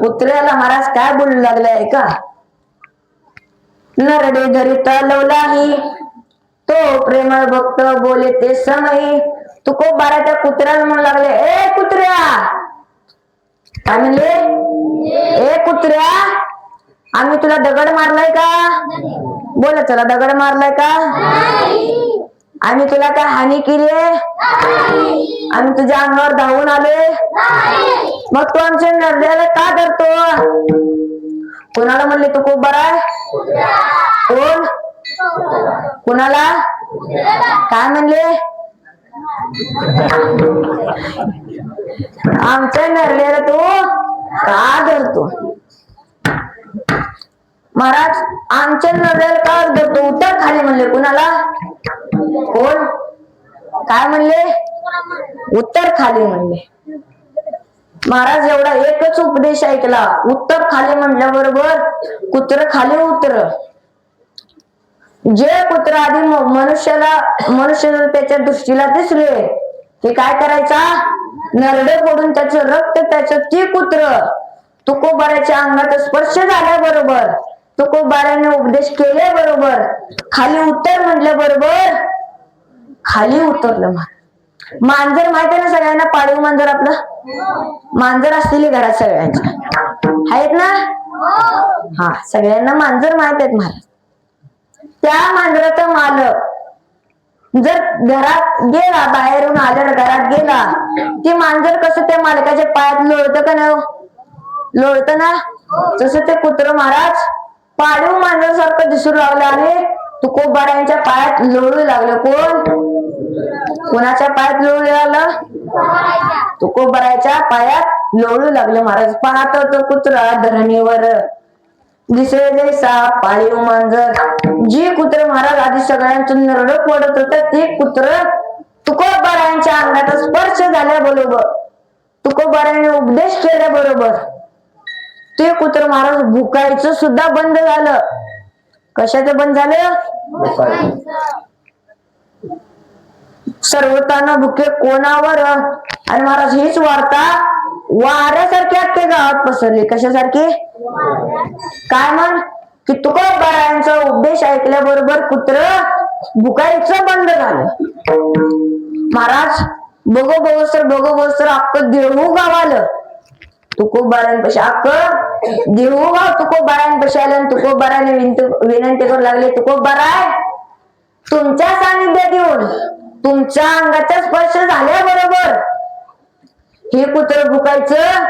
कुत्र्याला महाराज काय बोलू लागले ऐका नरडे धरिता लवलाही तो प्रेमळ भक्त बोले ते समयी तुकोबारा त्या कुत्र्याला म्हणू लागले ए कुत्र्या काय म्हणले ए कुत्र्या आम्ही तुला दगड मारलाय का बोला चला दगड मारलाय का आम्ही तुला काय हानी केली आम्ही तुझ्या अंगावर धावून आलोय मग तू आमच्या नरड्याला का धरतो कोणाला म्हणले तुकोबारा कोण कुणाला काय म्हणले आमच्या नरड्याला तू का धरतो महाराज आमच्या नरड्याला का धरतो उत्तर खाली म्हणले कुणाला कोण काय म्हणले उत्तर खाली म्हणले महाराज एवढा एकच उपदेश ऐकला उत्तर खाली म्हटल्याबरोबर कुत्र खाली उतर जे कुत्र आधी मनुष्य त्याच्या दृष्टीला दिसले ते काय करायचा नरडे फोडून त्याचं रक्त त्याचं ती कुत्र तुकोबाराच्या अंगात स्पर्श झाल्याबरोबर तुकोबाराने उपदेश केल्याबरोबर खाली उतर म्हटल्याबरोबर खाली उतरलं मांजर माहित आहे ना सगळ्यांना पाळीव मांजर आपलं मांजर असलेली घरात सगळ्यांच्या आहेत ना हा सगळ्यांना मांजर माहित आहेत महाराज त्या मांजराचा मालक जर घरात गेला बाहेरून आल्यावर घरात गेला ती मांजर कसं त्या मालकाच्या पायात लोळतं का नाही लोळतं ना तसं ते कुत्र महाराज पाळीव मांजर सारखं दिसून लागलं आणि तुकोबारायांच्या पायात लोळू लागलं कोण कोणाच्या पायात लोळू लागलं तुकोबाराच्या पायात लोळू लागलं महाराज पाहत तो कुत्रा धरणीवर दिसे जैसा पाळीव मांजर जी कुत्र महाराज आधी सगळ्यांचं नरड पडत होत ते कुत्र तुकोबारायांच्या अंगात स्पर्श झाल्याबरोबर तुकोबाराने उपदेश केल्याबरोबर ते कुत्र महाराज भुकायचं सुद्धा बंद झालं कशाचं बंद झालं सर्वताना भुके कोणावर आणि महाराज हीच वार्ता वाऱ्यासारखी अख्खे गावात पसरली कशासारखी काय म्हण की तुकोबारायांचा उपदेश ऐकल्याबरोबर कुत्र भुकायचं बंद झालं महाराज बघो अख्खं देहू गाव आलं तुकोबारांपाशी अख्खं देहू गाव तुकोबारांपाशी आलं आणि तुकोबाराने विनंती करू लागले तुकोबाराय तुमच्या सानिध्यात येऊन तुमच्या अंगाचा स्पर्श झाल्याबरोबर हे कुत्र भुकायचं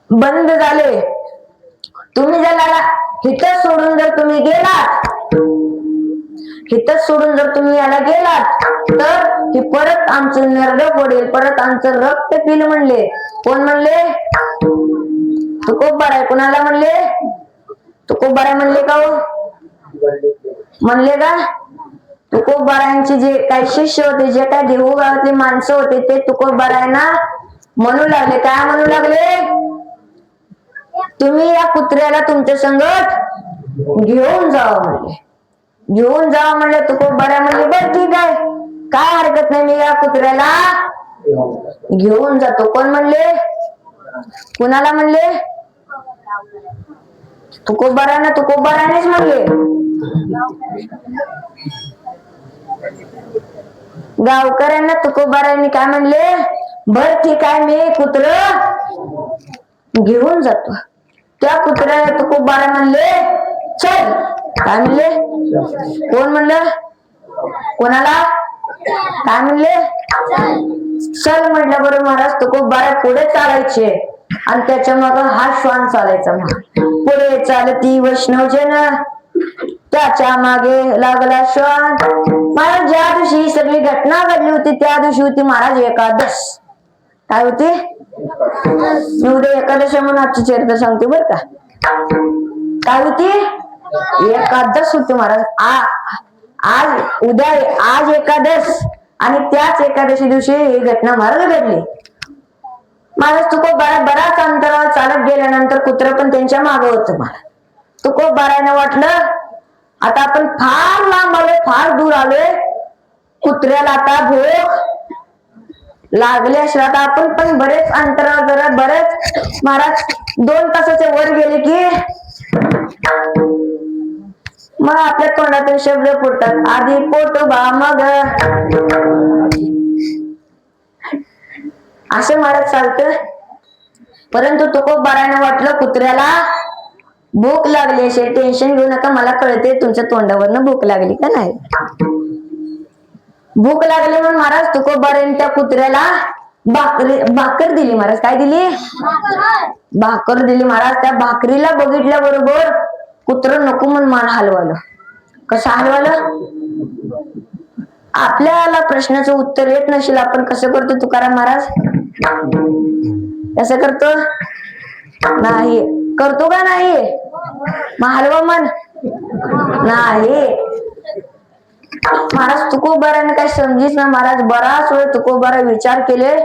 बंद झाले. तुम्ही जर हितच सोडून जर तुम्ही गेलात, हितच सोडून जर तुम्ही याला गेलात तर हे परत आमचं नरड पडेल, परत आमचं रक्त पिल म्हणले. कोण म्हणले? तुकोबाराय. कोणाला म्हणले? तुकोबाराय म्हणले का हो? म्हणले का? तुकोबारायांचे जे काही शिष्य होते, जे काही देहू गावातले माणसं होते, ते तुकोबारायांना म्हणू लागले. काय म्हणू लागले? तुम्ही या कुत्र्याला तुमच्या संगत घेऊन जावा म्हणले. घेऊन जावा म्हणले. तुकोबाराय म्हणले बर ठीक आहे, काय हरकत नाही, मी या कुत्र्याला घेऊन जातो. कोण म्हणले? कुणाला म्हणले? तुकोबारायांना. तुकोबारायानेच म्हणले. गावकऱ्यांना तुकोबारायांनी काय म्हणले? बर ठीक आहे, मी कुत्र घेऊन जातो. त्या कुत्र्याला तुकोबाराय म्हणले चल. काय म्हणले? कोण म्हणलं? कोणाला? काय म्हणले? चल म्हटलं. बरोबर महाराज तुकोबाराय पुढे चालायचे आणि त्याच्या मग हा श्वान चालायचा. पुढे चालती वैष्णवजन, त्याच्या मागे लागला श्वान. महाराज ज्या दिवशी ही सगळी घटना घडली होती त्या दिवशी होती महाराज एकादश. काय होती? मी उद्या एकादश म्हणून आजची चरित्र सांगते बर का. काय होती? एकादश होती महाराज. आज उद्या आज एकादश आणि त्याच एकादशी दिवशी ही घटना महाराज घडली. महाराज तुकोबाराय बराच अंतरावर चालत गेल्यानंतर कुत्र पण त्यांच्या मागे होतं. महाराज तुकोबारायनं वाटलं आता आपण फार लांब आलोय, फार दूर आलोय, कुत्र्याला आता भूक लागली असेल. आता आपण पण बरेच अंतरावर जरा बरेच महाराज 2 तासाच्या वर गेले की मग आपल्या तोंडातून शब्द फुटतात. आधी पोटोबा मग असं महाराज चालतं. परंतु तुकोबारायनं वाटलं कुत्र्याला भूक लागली असेल, टेन्शन घेऊ नका, मला कळते तुमच्या तोंडावरनं भूक लागली का नाही. भूक लागली म्हणून महाराज तुकोबारायने त्या कुत्र्याला भाकर दिली. महाराज काय दिली? भाकर दिली. महाराज त्या भाकरीला बघितल्या बरोबर कुत्र नको म्हणून मान हलवालं. कसं हलवालं? आपल्याला प्रश्नाचं उत्तर येत नसेल आपण कसं करतो तुकाराम महाराज? कसं करतो? नाही करतो का नाही? मग हलवा मन नाही. महाराज तुकोबाराने काय समजीच ना. महाराज बराच वेळ तुकोबारा विचार केले.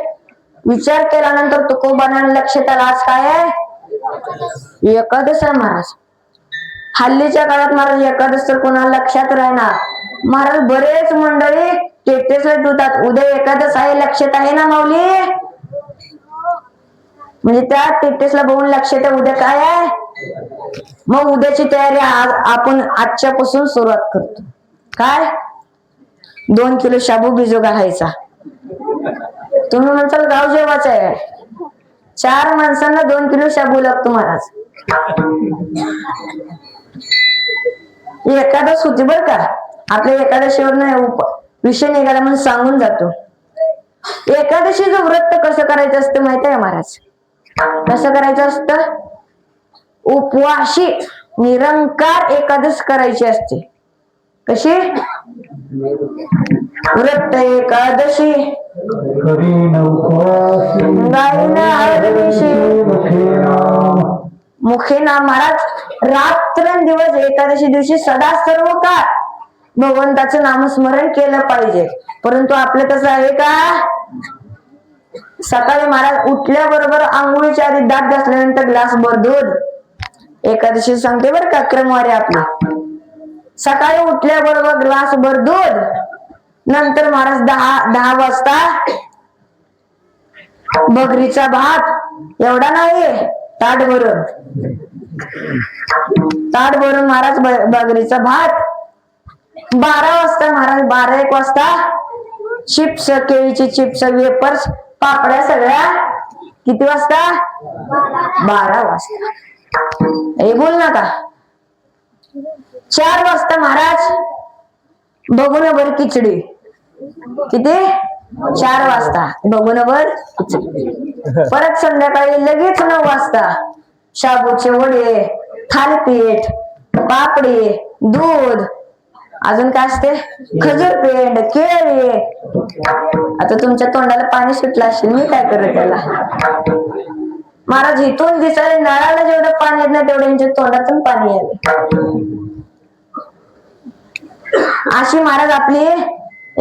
विचार केल्यानंतर तुकोबाराने लक्षात आलं आज काय आहे? एकादश आहे महाराज. हल्लीच्या काळात महाराज एकादश तर कोणाला लक्षात राहणार. महाराज बरेच मंडळी टेटेसला ठेवतात उद्या एकादश आहे, लक्षात आहे ना माऊली? म्हणजे त्या टेटेसला बघून लक्षात आहे उद्या काय आहे. मग उद्याची तयारी आपण आजच्यापासून सुरुवात करतो. काय? 2 किलो शाबू भिजू घालायचा. तुम्ही म्हणताल गाव जेवायचं आहे. 4 माणसांना 2 किलो शाबू लागतो महाराज. एकादश होती बर का. आपल्या एकादशीवर विषय निघाला म्हणून सांगून जातो. एकादशीचं व्रत कसं करायचं असतं माहित आहे महाराज? कसं करायचं असतं? उपवाशी निरंकार एकादश करायची असते. कशी? व्रत एकादशी मुखेना. महाराज रात्रंदिवस एकादशी दिवशी सदा सर्व काळ भगवंताचं नामस्मरण केलं पाहिजे. परंतु आपलं कसं आहे का? सकाळी महाराज उठल्याबरोबर आंघोळीच्या आधी दात घासल्यानंतर ग्लासभर दूध. एकादशी सांगते बरं का क्रमवारी आपली. सकाळी उठल्याबरोबर ग्लासभर दूध, नंतर महाराज 10 वाजता बकरीचा भात. एवढा नाही, ताट भरून महाराज बकरीचा भात. 12 वाजता महाराज 12-1 वाजता चिप्स, केळीचे चिप्स, वेपर्स, पापड्या सगळ्या. किती वाजता? 12 वाजता. हे बोल नका. 4 वाजता महाराज बघूनभर खिचडी. किती? 4 वाजता बघूनभर खिचडी. परत संध्याकाळी लगेच 9 वाजता शाबूचे वडे, थालीपीठ, पापडी, दूध, अजून काय असते, खजूर पेंड, केळी. आता तुमच्या तोंडाला पाणी सुटलं असेल, मी काय करू त्याला. महाराज इथून दिसायला नळाला जेवढं पाणी येत नाही तेवढं यांच्या तोंडातून पाणी आले. अशी महाराज आपली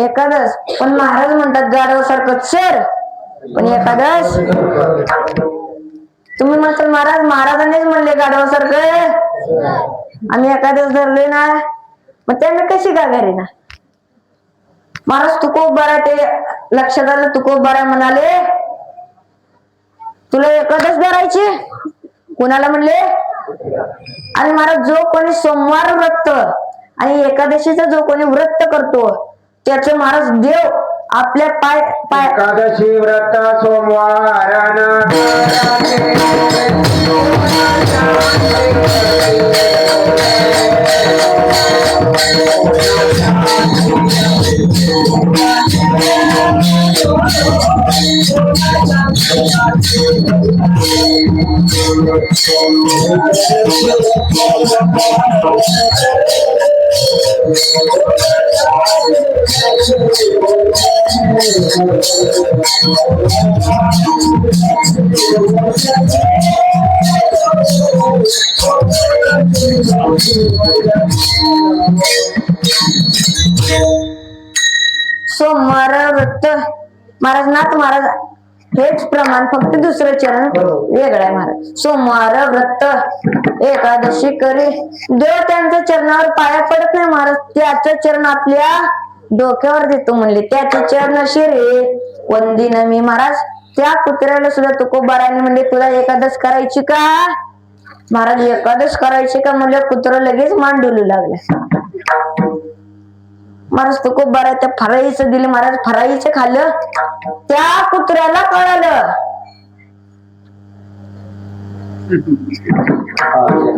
एकादश. पण महाराज म्हणतात गाढव सारखं चर, पण एकादश तुम्ही म्हणता महाराज, महाराजांनीच म्हणले गाढव सारखं, आम्ही एकादश धरले ना, मग त्यांनी कशी का घरी ना. महाराज तुकोबारा ते लक्षात आलं, तुकोबारा म्हणाले तुला एकादश धरायची, कुणाला म्हणले. आणि महाराज जो कोणी सोमवार व्रत आणि एकादशीचा जो कोणी व्रत करतो त्याचे महाराज देव आपल्या पाय पाय एकादशी व्रत सोमवार सोमवार व्रत महाराज नाथ महाराज हेच प्रमाण, फक्त दुसरं चरण वेगळं आहे महाराज. सोमवार व्रत एकादशी करी, देव त्यांच्या चरणावर पाया पडत नाही महाराज, त्याचं चरण आपल्या डोक्यावर देतो म्हणले. त्याचे चरण शिरे वंदिन मी. महाराज त्या कुत्र्याला सुद्धा तुकोबाराने म्हणले तुला एकादश करायची का महाराज, एकादश करायची का म्हणलं, कुत्र लगेच मान डोलू लागले. महाराज तुकोबारा त्या फराईचं दिले, महाराज फराईचं खाल्लं, त्या कुत्र्याला कळालं,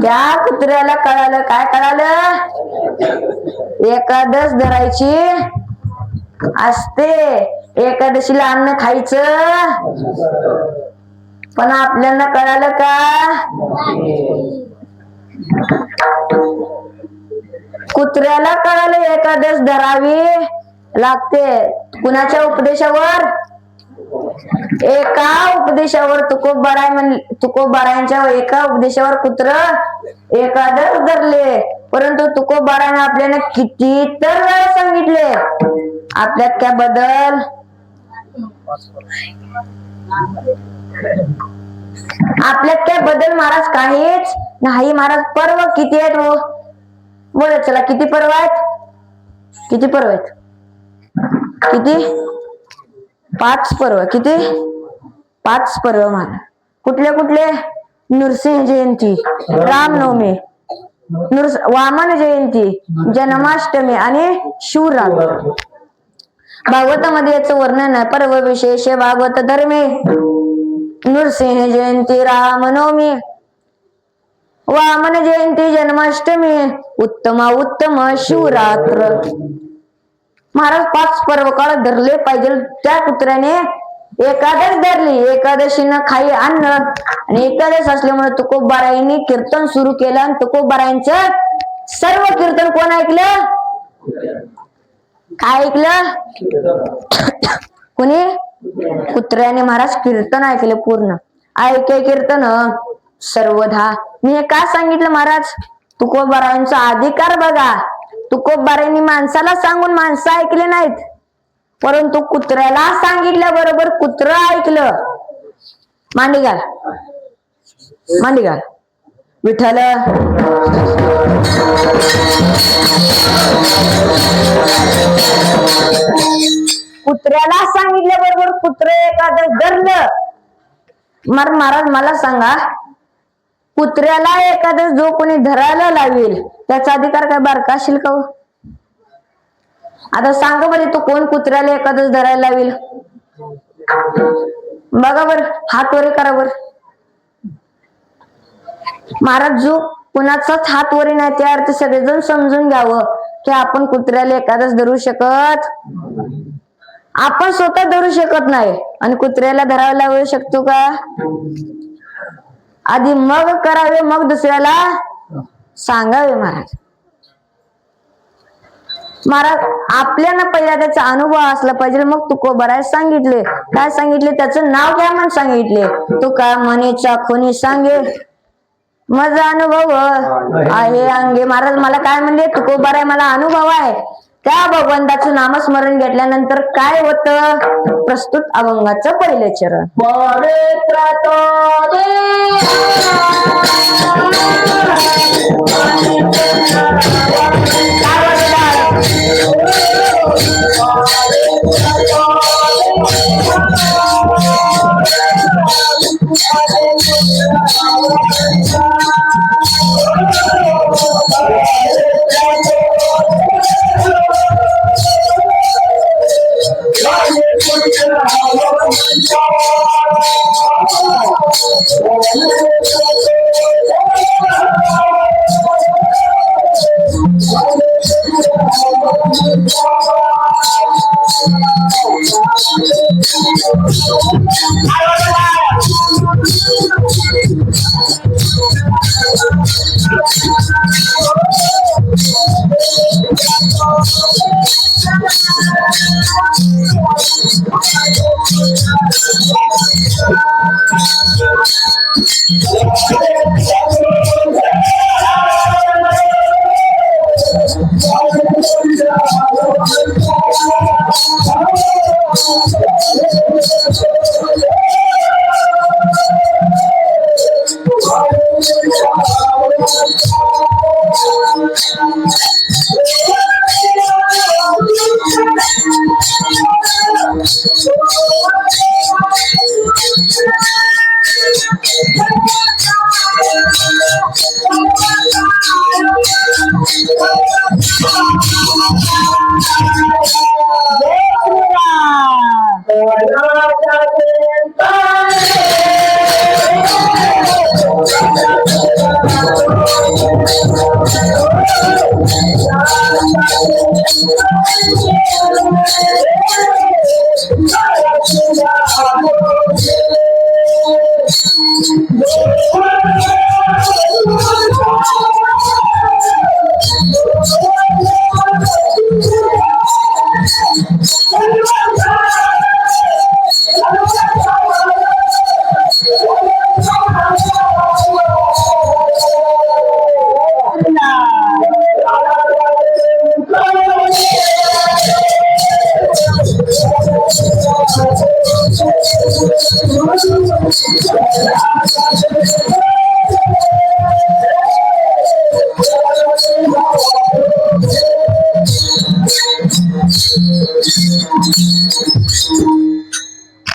त्या कुत्र्याला कळालं. काय कळालं, एकादश धरायची असते, एकादशीला अन्न खायचं. पण आपल्याला कळालं का, कुत्र्याला कळालं एकादश धरावी लागते. कुणाच्या उपदेशावर, एका उपदेशावर तुकोबारायांच्या एका उपदेशावर कुत्र एकादश धरले. परंतु तुकोबाराने आपल्याला किती तर वेळा सांगितले आपल्यात काय बदल. आपल्यात काय बदल महाराज, काहीच नाही महाराज. पर्व किती आहेत हो, बोला चला, किती पर्व आहेत, किती पर्व आहेत, किती, 5 पर्व. किती, 5 पर्व महाराज. कुठले कुठले, नृसिंह जयंती, रामनवमी, वामन जयंती, जन्माष्टमी आणि शिवरात्र. भागवतामध्ये याचं वर्णन आहे. पर्व विशेष भागवत धर्मे, नृसिंह जयंती, रामनवमी, वामन जयंती, जन्माष्टमी, उत्तम शिवरात्र. महाराज 5 पर्व काळ धरले पाहिजे. त्या कुत्र्याने एकादश धरली, एकादशीनं खाई अन्न, आणि एकादश असल्यामुळे तुकोबारायांनी कीर्तन सुरू केलं. आणि तुकोबारायांचं सर्व कीर्तन कोण ऐकलं, काय ऐकलं, कोणी, कुत्र्याने महाराज कीर्तन ऐकले पूर्ण. ऐके कीर्तन सर्वधा. मी हे काय सांगितलं महाराज, तुकोबारायांचा अधिकार बघा. तुकोबारायांनी माणसाला सांगून माणसं ऐकले नाहीत, परंतु कुत्र्याला सांगितल्याबरोबर कुत्र ऐकलं. मांडी घाल, मांडी घाल, विठ्ठल. कुत्र्याला सांगितल्याबरोबर कुत्र एखादं धरलं. महाराज मला सांगा, कुत्र्याला एखादं जो कोणी धरायला लावेल त्याचा अधिकार काय बारका असेल का हो? आता सांगा बरे, तो कोण कुत्र्याला एखादं धरायला लावेल, बघा बर, हात वरे करा बर. महाराज जो कुणाचाच हात वरी नाही, त्या अर्थी सगळेजण समजून घ्यावं की आपण कुत्र्याला एखादच धरू शकत आपण स्वतः धरू शकत नाही आणि कुत्र्याला धरायला लावू शकतो का? आधी मग करावे, मग दुसऱ्याला सांगावे. महाराज आपल्याला पहिला त्याचा अनुभव असला पाहिजे. मग तू बराच सांगितले, काय सांगितले? त्याचं नाव घ्या म्हणून सांगितले. तू का म्हणे चाखोनी सांगे माझा अनुभव आहे अंगे. महाराज मला काय म्हणले? तुको बराय मला अनुभव आहे. त्या भगवंताचं नामस्मरण घेतल्यानंतर काय होतं? प्रस्तुत अभंगाचं पहिले चरण. पवित्र तो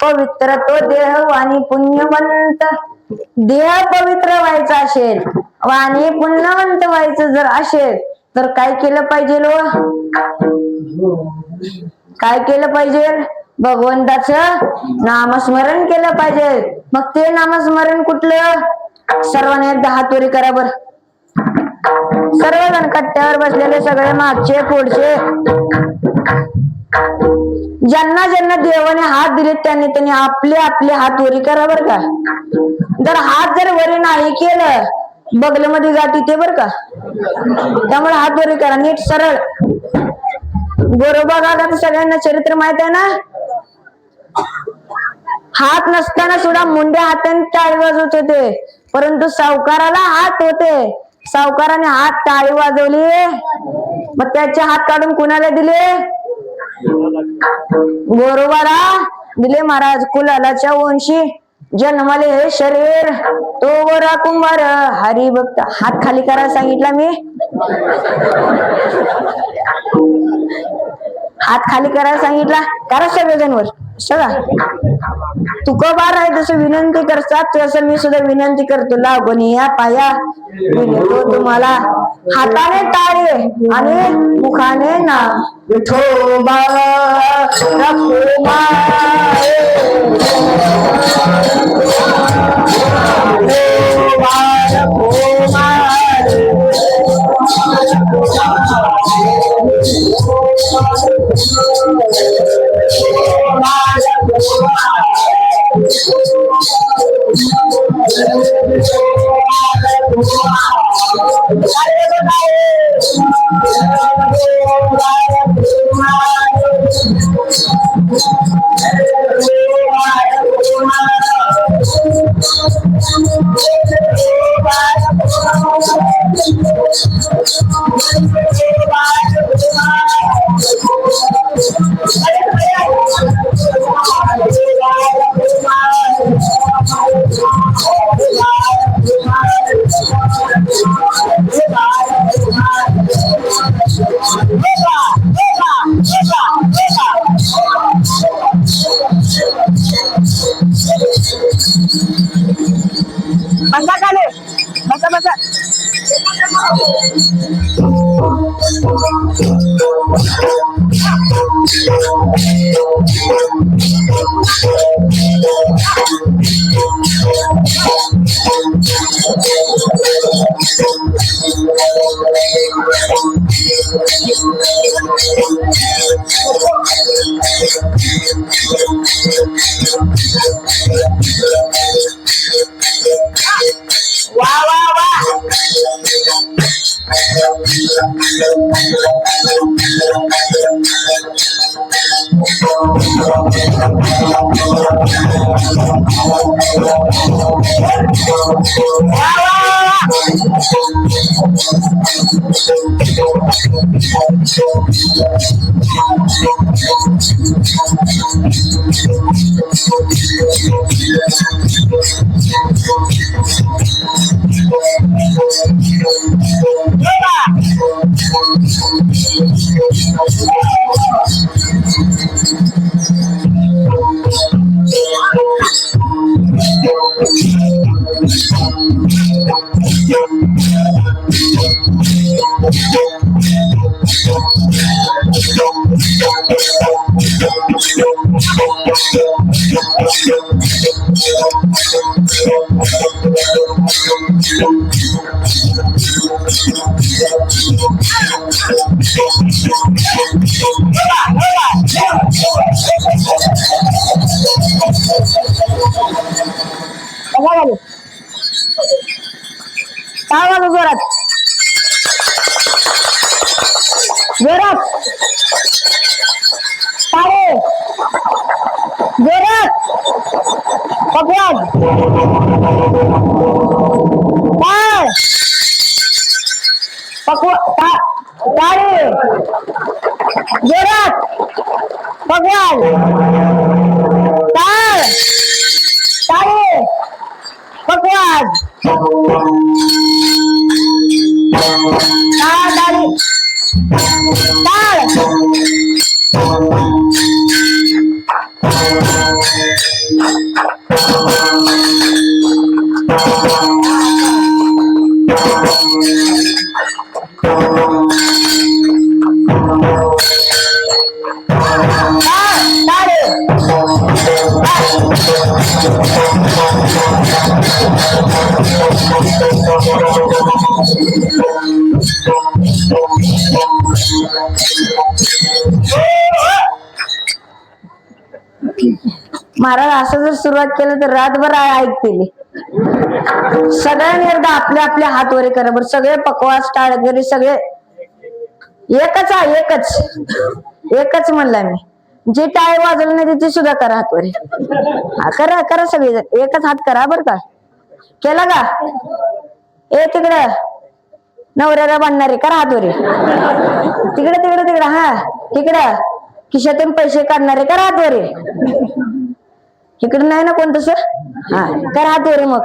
पवित्र तो देह वाणी पुण्यवंत. देह पवित्र व्हायचा असेल, वाणी पुण्यवंत व्हायचं जर असेल तर काय केलं पाहिजे? काय केलं पाहिजे? भगवंताचं नामस्मरण केलं पाहिजे. मग ते नामस्मरण कुठलं? सर्वांनी एकदा हात वरी करा बर. सर्वजण कट्ट्यावर बसलेले, सगळे मागचे पुढचे, ज्यांना ज्यांना देवाने हात दिले त्यांनी त्यांनी आपले आपले हात वरी करा बर का. जर हात जर वरी नाही केलं बगलेमध्ये गाठी ते बर का. त्यामुळे हात वरी करा नीट सरळ. गोरोबा गागाचं सगळ्यांना चरित्र माहित आहे ना. हात नसताना सुद्धा मुंड्या हाताने टाळी वाजवत होते, परंतु सावकाराला हात होते. सावकाराने हात टाळी वाजवली, मग त्याचे हात काढून कुणाला दिले? गोरोबाला दिले. महाराज कुलालाच्या वंशी जन्मले हे शरीर तो गोरा कुंभार हरी भक्त. हात खाली करायला सांगितला मी. हात खाली करायला सांगितला, करा सगळेजण वर सगळा. तुकोबार आहे तसं विनंती करतात तसं मी सुद्धा विनंती करतो. लागोनी या पाया विनतो तुम्हाला. हाताने टाळे आणि मुखाने ना. विठोबा रखुमा बसा खाली, बसा बसा. वा वा वा. जोरात जोरात सारे जोरात पकवान काय तारे जोरात पकवान तारे पकवान महाराज असं जर सुरुवात केलं तर रातभर ऐकतील. सगळ्यांनी एकदा आपल्या आपल्या हात वरे करा बरं. सगळे पकवास टाळगरी सगळे एकच आहे, एकच म्हणला मी. जे टाळे वाजवलं नाही ते सुद्धा करा हात वरे. करा करा सगळे एकच हात करा बर का. केला का? तिकडं नवऱ्याला बांधणारे करा हात वरे. तिकडे तिकडे तिकडे हा तिकडं खिशातून पैसे काढणारे करा हात वरे. इकडे नाही ना कोण तसं. हा करा हात वरे. मग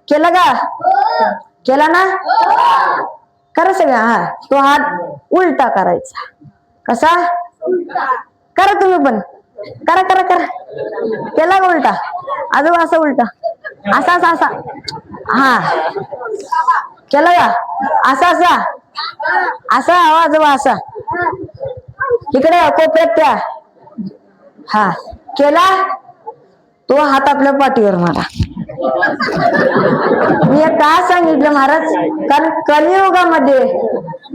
केला का? केला ना? करा सगळं. हा तो हात उलटा करायचा. कसा करा तुम्ही पण करा करा करा. केला का उलटा? अजून असा उलटा असा असा असा. हा केला का? असा असा असा आवाज असा इकडे कोपऱ्यात त्या. हा केला. तो हात आपल्या पाठीवर मारा. मी का सांगितलं महाराज? कारण कलियुगामध्ये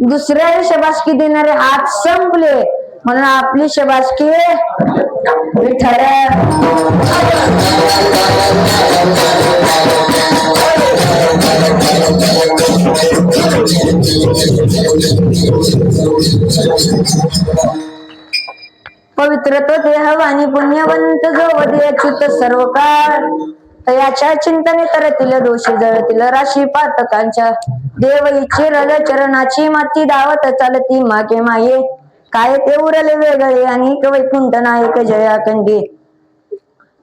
दुसऱ्या शबासकी देणारे हात संपले. म्हणून आपली शबासकी विठ्ठल. पवित्र तो देह वाणी पुण्यवंत जो वदे अच्युत सर्व काळ. याच्या चिंतने तरतील दोषी जळतील राशी पातकांच्या. देव इच्छे रज चरणाची माती धावत चालती मागे माये. काय ते उरले वेगळे आणि वैकुंठ नायक जयाखंडी.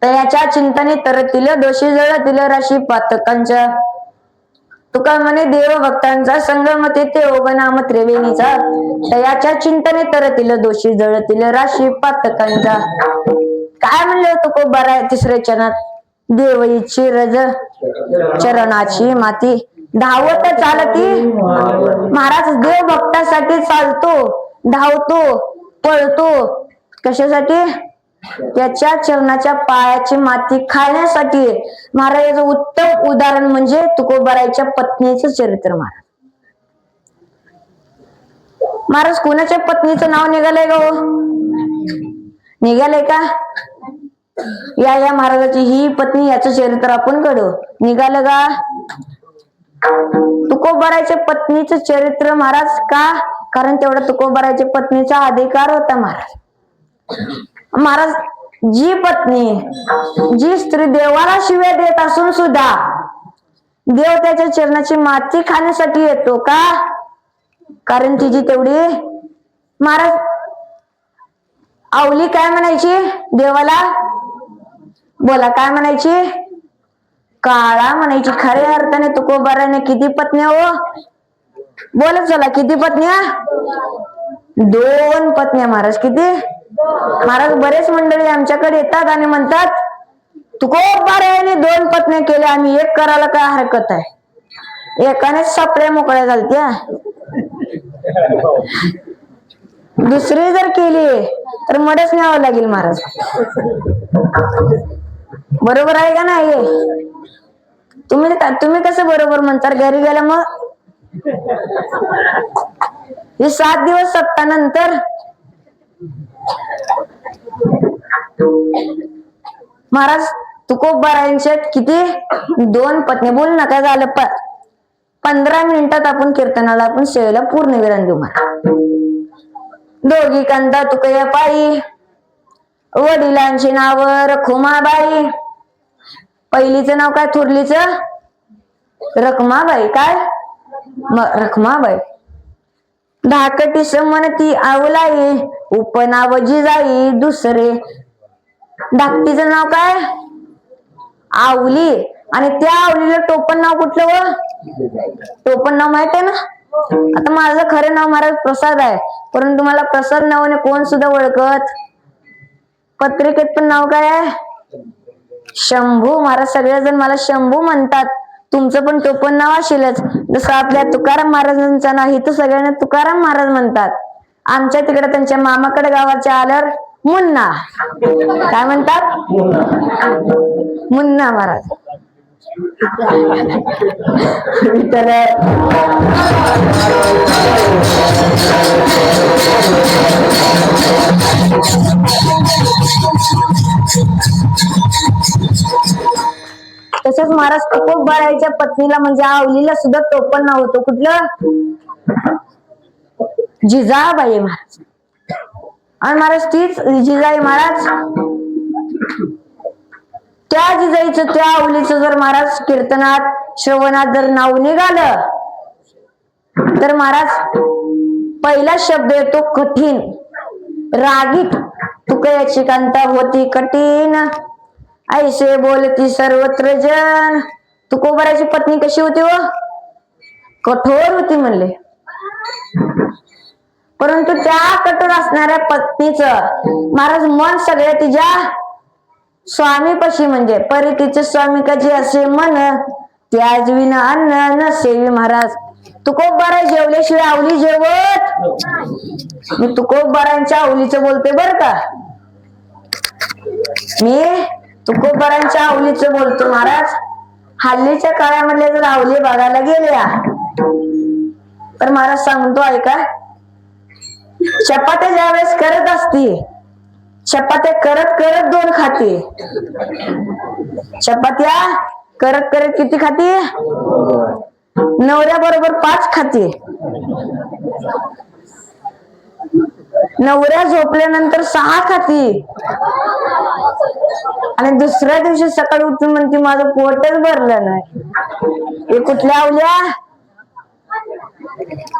तयाच्या चिंतने तरतील दोषी जळतील राशी पातकांच्या. तुका म्हणे देव भक्तांचा संगम ते ओग नाम त्रिवेणीचा. तयाच्या चिंतने तरतील दोषी जळतील राशी पातकांचा. काय म्हणले तुकोबार आहे तिसरे चरणात. देव इच्छी रज चरणाची माती धावत चालती. महाराज देव भक्तासाठी चालतो, धावतो, पळतो. कशासाठी? त्याच्या चरणाच्या पायाची माती खाण्यासाठी. महाराजाचं उत्तम उदाहरण म्हणजे तुकोबारायच्या पत्नीचं चरित्र. महाराज कोणाच्या पत्नीचं नाव निघालंय का हो? निघालंय का? या महाराजाची ही पत्नी याचं चरित्र आपण काढू. निघालं का? तुकोबारायच्या पत्नीचं चरित्र महाराज का? कारण तेवढा तुकोबारायच्या पत्नीचा अधिकार होता महाराज. महाराज जी पत्नी, जी स्त्री देवाला शिव्या देत असून सुद्धा देव त्याच्या चरणाची माती खाण्यासाठी येतो का? कारण तिची तेवढी. महाराज आवली काय म्हणायची देवाला? बोला काय म्हणायची? काळा म्हणायची. खऱ्या अर्थाने तुकोबाराने किती पत्न्या हो? बोलत चला किती पत्न्या? 2 पत्न्या महाराज. किती? महाराज बरेच मंडळी आमच्याकडे येतात आणि म्हणतात तुकोबाराने 2 पत्न्या केल्या, आम्ही 1 करायला काय हरकत आहे? एकाने सापड्या मोकळ्या झालत्या. दुसरी जर केली तर मडच न्यावं लागेल महाराज. बरोबर आहे का नाही? तुम्ही कसं बरोबर म्हणतात? घरी गेला मग हे 7 दिवस सप्तानंतर महाराज तुकोबारायांच्या किती? 2 पत्नी. बोल ना काय झालं? 15 मिनिटात आपण कीर्तनाला आपण सेवेला पूर्ण विराम देऊ. दोघी कांदा तुकया पायी. वडिलांची नाव रखुमाबाई. पहिलीचं नाव काय? थोरलीचं रखमाबाई. काय? रखमाबाई. धाकटी समनती आवलाई. उपनाव जिजाई दुसरे. धाकटीचं नाव काय? आवली. आणि त्या आवलीला टोपण नाव कुठलं व? टोपण नाव माहित आहे ना? आता माझं खरं नाव महाराज प्रसाद आहे, परंतु मला प्रसाद नावाने कोण सुद्धा ओळखत. पत्रिकेत पण नाव काय आहे? शंभू. महाराज सगळेजण मला शंभू म्हणतात. तुमचं पण टोपण नाव असेलच. जसं आपल्या तुकाराम महाराजांचं नाव इथं सगळ्यांना तुकाराम महाराज म्हणतात. आमच्या तिकडे त्यांच्या मामाकडे गावाच्या आल्यावर मुन्ना. काय म्हणतात? मुन्ना महाराज. तसंच महाराज तुकोबारायच्या पत्नीला म्हणजे आवलीला सुद्धा टोपण नाव होतं. कुठलं? जिजाबाई महाराज. आणि महाराज तीच जिजाई महाराज. त्या जिजाईचं त्या आवलीचं जर महाराज कीर्तनात श्रवणात जर नाव निघालं तर महाराज पहिला शब्द येतो कठीण. रागीट. तुकयाची कांता होती कठीण. ऐसे बोलती सर्वत्र जन. तुकोबाराची पत्नी कशी होती व? कठोर होती म्हणले. परंतु त्या कठोर असणाऱ्या पत्नीचं महाराज मन सगळ्या तिच्या स्वामीपाशी म्हणजे परितीचे स्वामी कशी असे मन त्याच विना अन्न न सेवी. महाराज तुकोबारा जेवल्याशिवाय आवली जेवत. मी तुकोबारांच्या आवलीचं बोलते बर का. मी तुकोबारांच्या आवलीचं बोलतो महाराज. हल्लीच्या काळामधल्या जर आवली बघायला गेल्या तर महाराज सांगतो ऐका. चपात्या ज्यावेळेस करत असती, चपात्या करत करत 2 खाते. चपात्या करत करत किती खाते? नवऱ्या बरोबर 5 खाते. नवऱ्या झोपल्यानंतर 6 खाती आणि दुसऱ्या दिवशी सकाळी उठून म्हणते माझं पोटच भरलं नाही. हे कुठल्या आवल्या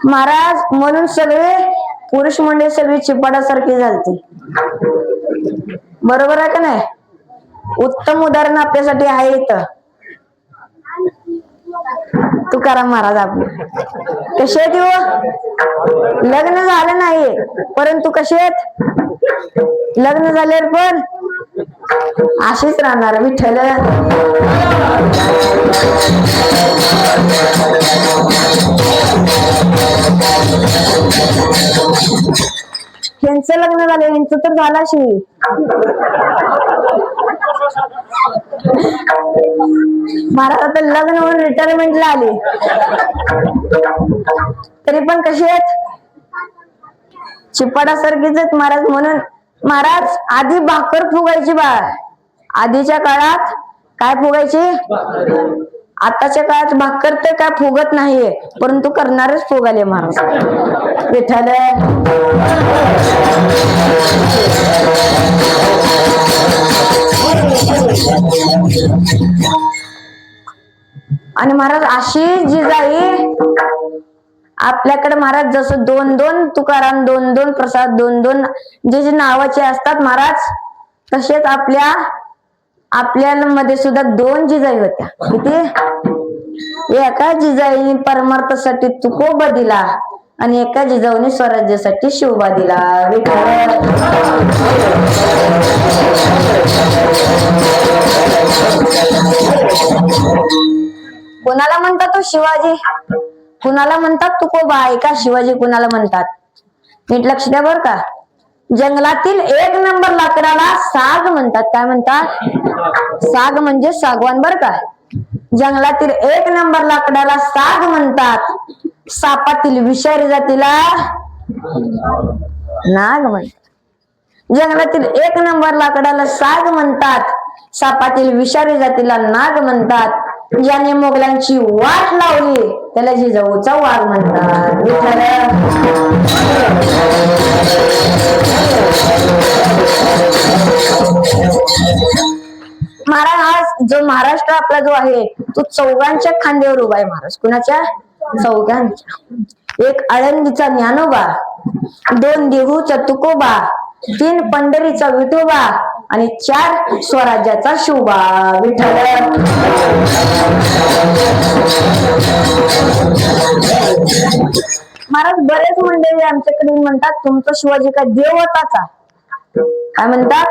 महाराज? म्हणून सगळे पुरुष मंडळी सगळी चिपाडासारखी झालती. बरोबर आहे का नाही? उत्तम उदाहरण आपल्यासाठी आहे इथं तुकाराम महाराज. आपले कसे आहेत हो? लग्न झालं नाही परंतु कसे आहेत? लग्न झाल्यावर पण अशीच राहणार. विठ्ठल यांचं लग्न झालं, यांचं तर झालं अशी. महाराज आता लग्न होऊन रिटायरमेंटला आले तरी पण कसे आहेत? चिपाडासारखीच आहेत महाराज. म्हणून महाराज आधी भाकर फुगायची बा. आधीच्या काळात काय फुगायची? आताच्या काळात भाकर तर काय फुगत नाहीये परंतु करणारच फुगाले महाराज. विठ्ठल आणि महाराज अशी जिजाई आपल्याकडे महाराज जसं 2-2 तुकाराम, 2-2 प्रसाद, 2-2 जे नावाचे असतात महाराज, तसेच आपल्या मध्ये सुद्धा 2 जिजाई होत्या. किती? एका जिजाईने परमार्थासाठी तुकोबा दिला आणि एका जिजाऊने स्वराज्यासाठी शिवबा दिला. कोणाला म्हणतात तो शिवाजी, कुणाला म्हणतात तुकोबा. ऐका शिवाजी कुणाला म्हणतात नीट लक्ष द्या बर का. जंगलातील 1 नंबर लाकडाला साग म्हणतात. काय म्हणतात? साग म्हणजे सागवान बर का. जंगलातील 1 नंबर लाकडाला साग म्हणतात. सापातील विषारी जातीला नाग म्हणतात. जंगलातील 1 नंबर लाकडाला साग म्हणतात. सापातील विषारी जातीला नाग म्हणतात. ज्याने मोगलांची वाट लावली त्याला जिजाऊचा वाघ म्हणतात. महाराज हा जो महाराष्ट्र आपला जो आहे तो चौघांच्या खांद्यावर उभा आहे महाराज. कुणाच्या? चौघांच्या. 1 आळंदीचा ज्ञानोबा, 2 देहूचा तुकोबा, 3 पंढरीचा विठोबा आणि 4 स्वराज्याचा शिवबा. विठ्ठल महाराज बरेच मंडळी आमच्याकडे म्हणतात तुमचा शिवाजी काय देव होता का? काय म्हणतात?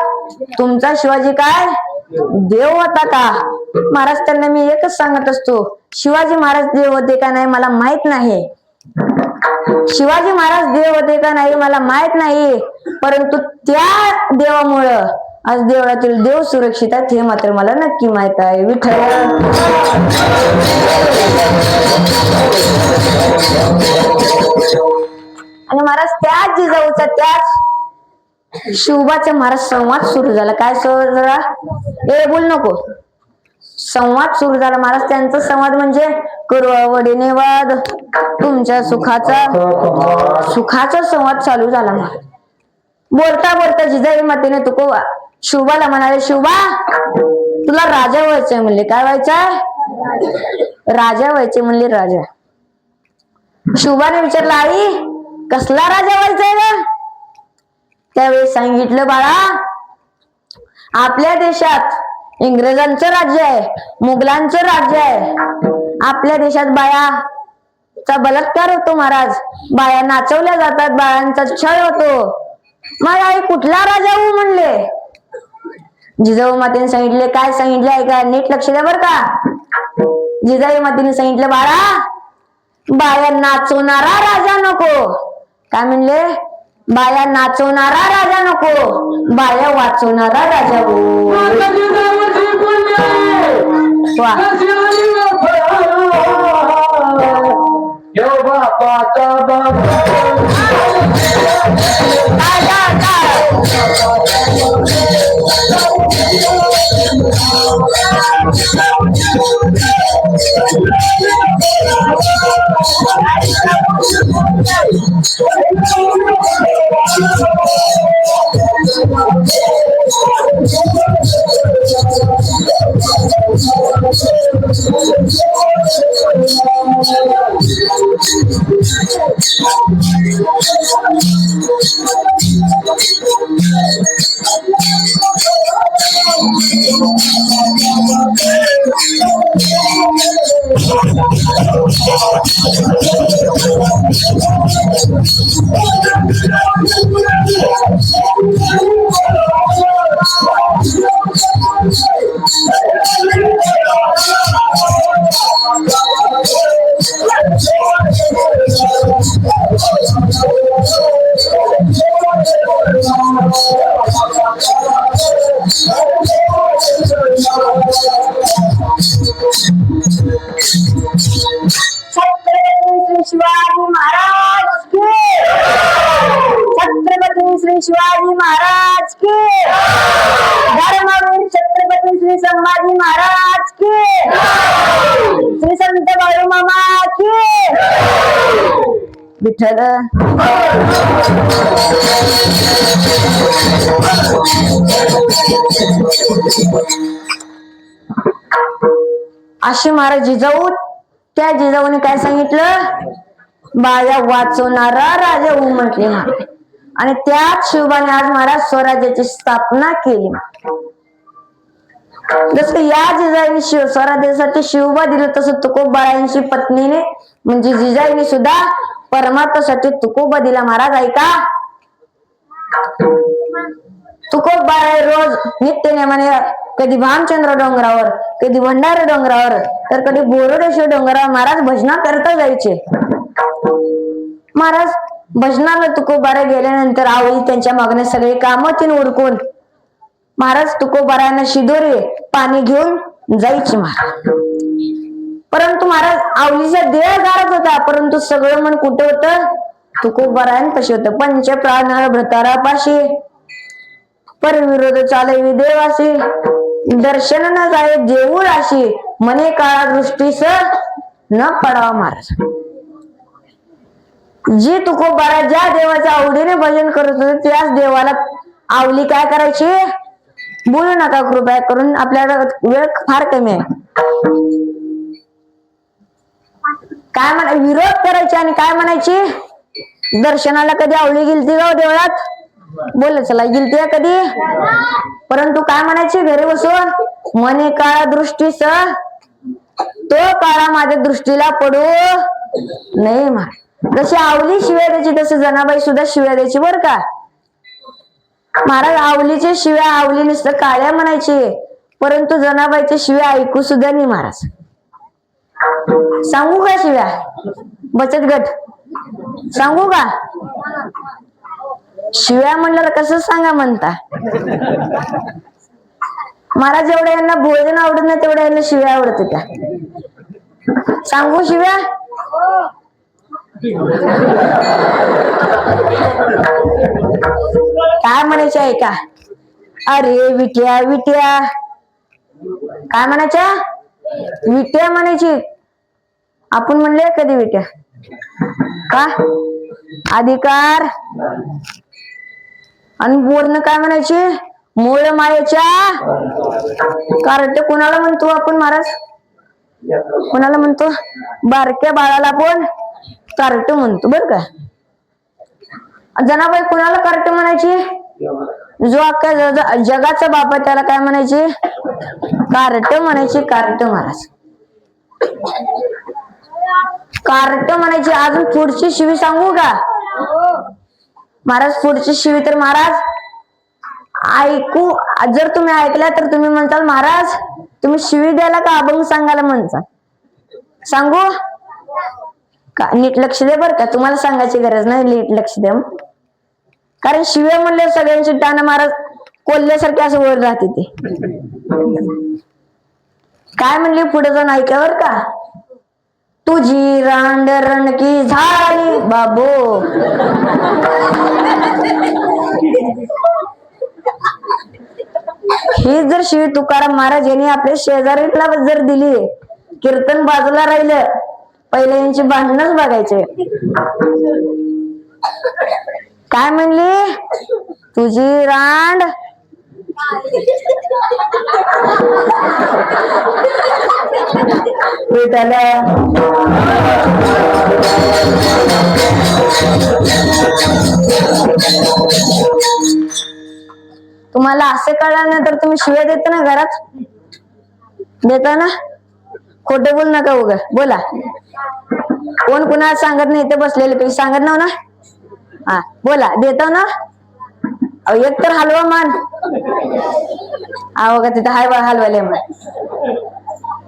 तुमचा शिवाजी काय देव होता का? महाराज त्यांना मी एकच सांगत असतो, शिवाजी महाराज देव होते का नाही मला माहित नाही. शिवाजी महाराज देव होते का नाही मला माहित नाही, परंतु त्या देवामुळं आज देवळातील देव सुरक्षित आहेत हे मात्र मला नक्की माहित आहे. विठ्ठल आणि महाराज त्याच जिजाऊचा त्याच शिवबाचा महाराज संवाद सुरू झाला. काय सुरू झाला? बोल नको. संवाद सुरू झाला महाराज. त्यांचा संवाद म्हणजे कुरवडीने वाद तुमच्या सुखाचा संवाद चालू झाला. बोलता बोलता जिजाई मातेने तुकोबा शिवबाला म्हणाले, शिवबा तुला राजा व्हायचंय म्हणले. काय व्हायचंय? राजा व्हायचे म्हणले. राजा. शिवबाने विचारलं, आई कसला राजा व्हायचंय ग? त्यावेळी सांगितलं, बाळा आपल्या देशात इंग्रजांचं राज्य आहे, मुघलांचं राज्य आहे. आपल्या देशात बायाचा बलात्कार होतो महाराज, बाया नाचवल्या जातात, बायांचा छळ होतो. मग आई कुठला राजा होऊ म्हणले? जिजाऊ मातेने सांगितले. काय सांगितले ऐका, नीट लक्ष द्या बर का. जिजाऊ मातेने सांगितलं, बाळा बाया नाचवणारा राजा नको. काय म्हणले? बाया नाचवणारा राजा नको, बाया वाचवणारा राजा हो. वा शिवाजी महाराज की छत्रपती श्री शिवाजी महाराज की धर्मवीर छत्रपती श्री संभाजी महाराज की श्री संत बाळूमामा की विठ्ठल अशी महाराज जिजाऊ त्या जिजाऊने काय सांगितलं बाया वाचवणारा राजा होऊ म्हटले महाराज आणि त्याच शिवबाने आज महाराज स्वराज्याची स्थापना केली जसं या जिजाईने स्वराज्यासाठी शिवबा दिलं तसं तुकोबारायांची पत्नीने म्हणजे जिजाईने सुद्धा परमात्म्यासाठी तुकोबा दिला महाराज ऐका तुकोबाराय रोज नित्य नेमाने कधी भामचंद्र डोंगरावर कधी भंडारा डोंगरावर तर कधी बोरोडेश्वर डोंगरावर महाराज भजना करता जायचे महाराज भजनाला तुकोबारा गेल्यानंतर आवळी त्यांच्या मागणे सगळे कामं तीन उरकून महाराज तुकोबारांना शिदोरे पाणी घेऊन जायचे महाराज परंतु महाराज आवलीचा देह गारत होता परंतु सगळं मन कुठं होतं तुकोबारांपाशी होतं पंच प्राण भ्रतारापाशी परविरोध चालवी देवाशी दर्शन न जाय देऊळ अशी मने काळा दृष्टीस न पडावा महाराज जी तुकोबारा ज्या देवाच्या आवडीने भजन करत होते त्याच देवाला आवली काय करायची बोलू नका कृपया करून आपल्याला वेळ फार कमी आहे काय म्हणा विरोध करायचे आणि काय म्हणायची दर्शनाला कधी आवली गेलती का देवळात बोल चला गेलती कधी परंतु काय म्हणायची घरी बसून मने काळा दृष्टीस तो काळा माझ्या दृष्टीला पडू नाही महाराज जशी आवली शिव्या द्यायची तसे जनाबाई सुद्धा शिव्या द्यायची बर का महाराज आवलीचे शिव्या आवली नुसतं काळ्या म्हणायची परंतु जनाबाईचे शिव्या ऐकू सुद्धा नाही महाराज सांगू का शिव्या बचत गट सांगू का शिव्या म्हणलं कसं सांगा म्हणता महाराज जेवढ्या यांना भोजन आवडत नाही तेवढ्या यांना शिव्या आवडत त्या सांगू शिव्या काय म्हणायचे आहे का अरे विट्या विट्या काय म्हणायच्या विट्या म्हणायची आपण म्हणले कधी विट्या का अधिकार आणि बोलणं काय म्हणायचे मूळ मायेच्या कार्ट कोणाला म्हणतो आपण महाराज कोणाला म्हणतो बारक्या बाळाला आपण कार्ट म्हणतो बर का जनाबाई कोणाला कार्ट म्हणायची जो अख्ख्या जगाचा बाप आहे त्याला काय म्हणायचे कार्ट म्हणायचे कार्ट महाराज कार्ट म्हणायची अजून पुढची शिवी सांगू का महाराज पुढची शिवी तर महाराज ऐकू जर तुम्ही ऐकल्या तर तुम्ही म्हणताल महाराज तुम्ही शिवी द्यायला का अभंग सांगायला म्हणता सांगू का नीट लक्ष दे बर का तुम्हाला सांगायची गरज नाही नीट लक्ष द्या कारण शिव्या म्हणले सगळ्यांची टाणं महाराज कोल्ह्यासारखे असं वर राहते ते काय म्हणले पुढे जाऊन ऐक्यावर का तुझी रांड रणकी झाली बाबू. ही जर शिवी तुकाराम महाराज यांनी आपल्या शेजारीला जर दिली, कीर्तन बाजूला राहिलं, पहिले यांची भांडणच बघायचे. काय म्हणली? तुझी रांड विठाला. तुम्हाला असे कळल्यानंतर तुम्ही शिव्या देता ना घरात, देता ना? खोटे बोल नका उगा, बोला. कोण कुणाला सांगत नाही, इथे बसलेले पैसे सांगत नाव ना. हा बोला, देतो ना. एक तर हलवा मान. अहो का तिथं हाय बा हलवाले मान.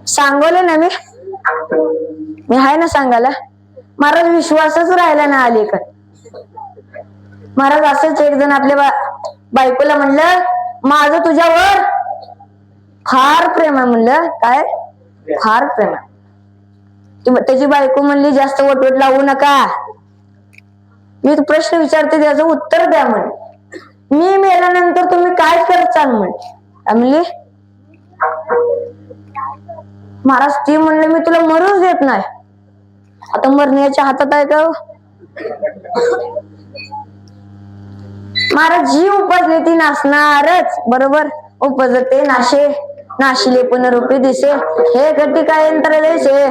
सांगवले ना मी हाय ना सांगायला. महाराज विश्वासच राहिला ना अलीकड. महाराज असंच एक जण आपल्या बायकोला म्हणलं, माझं तुझ्यावर फार प्रेम आहे. म्हणलं काय? फार प्रेम आहे. त्याची बायको म्हणली, जास्त वटवट लावू नका, मी तू प्रश्न विचारते त्याचं उत्तर द्या. म्हणे मी मेल्यानंतर तुम्ही काय करचाल? म्हणली महाराज ती म्हणले, मी तुला मरूच देत नाही. आता मरण्याच्या हातात आहे का? महाराज जी उपजली ती नासणारच. बरोबर. उपजते नाशे, नाशिले पुनरुपी दिसे, हे घटी काय यंत्र देशे.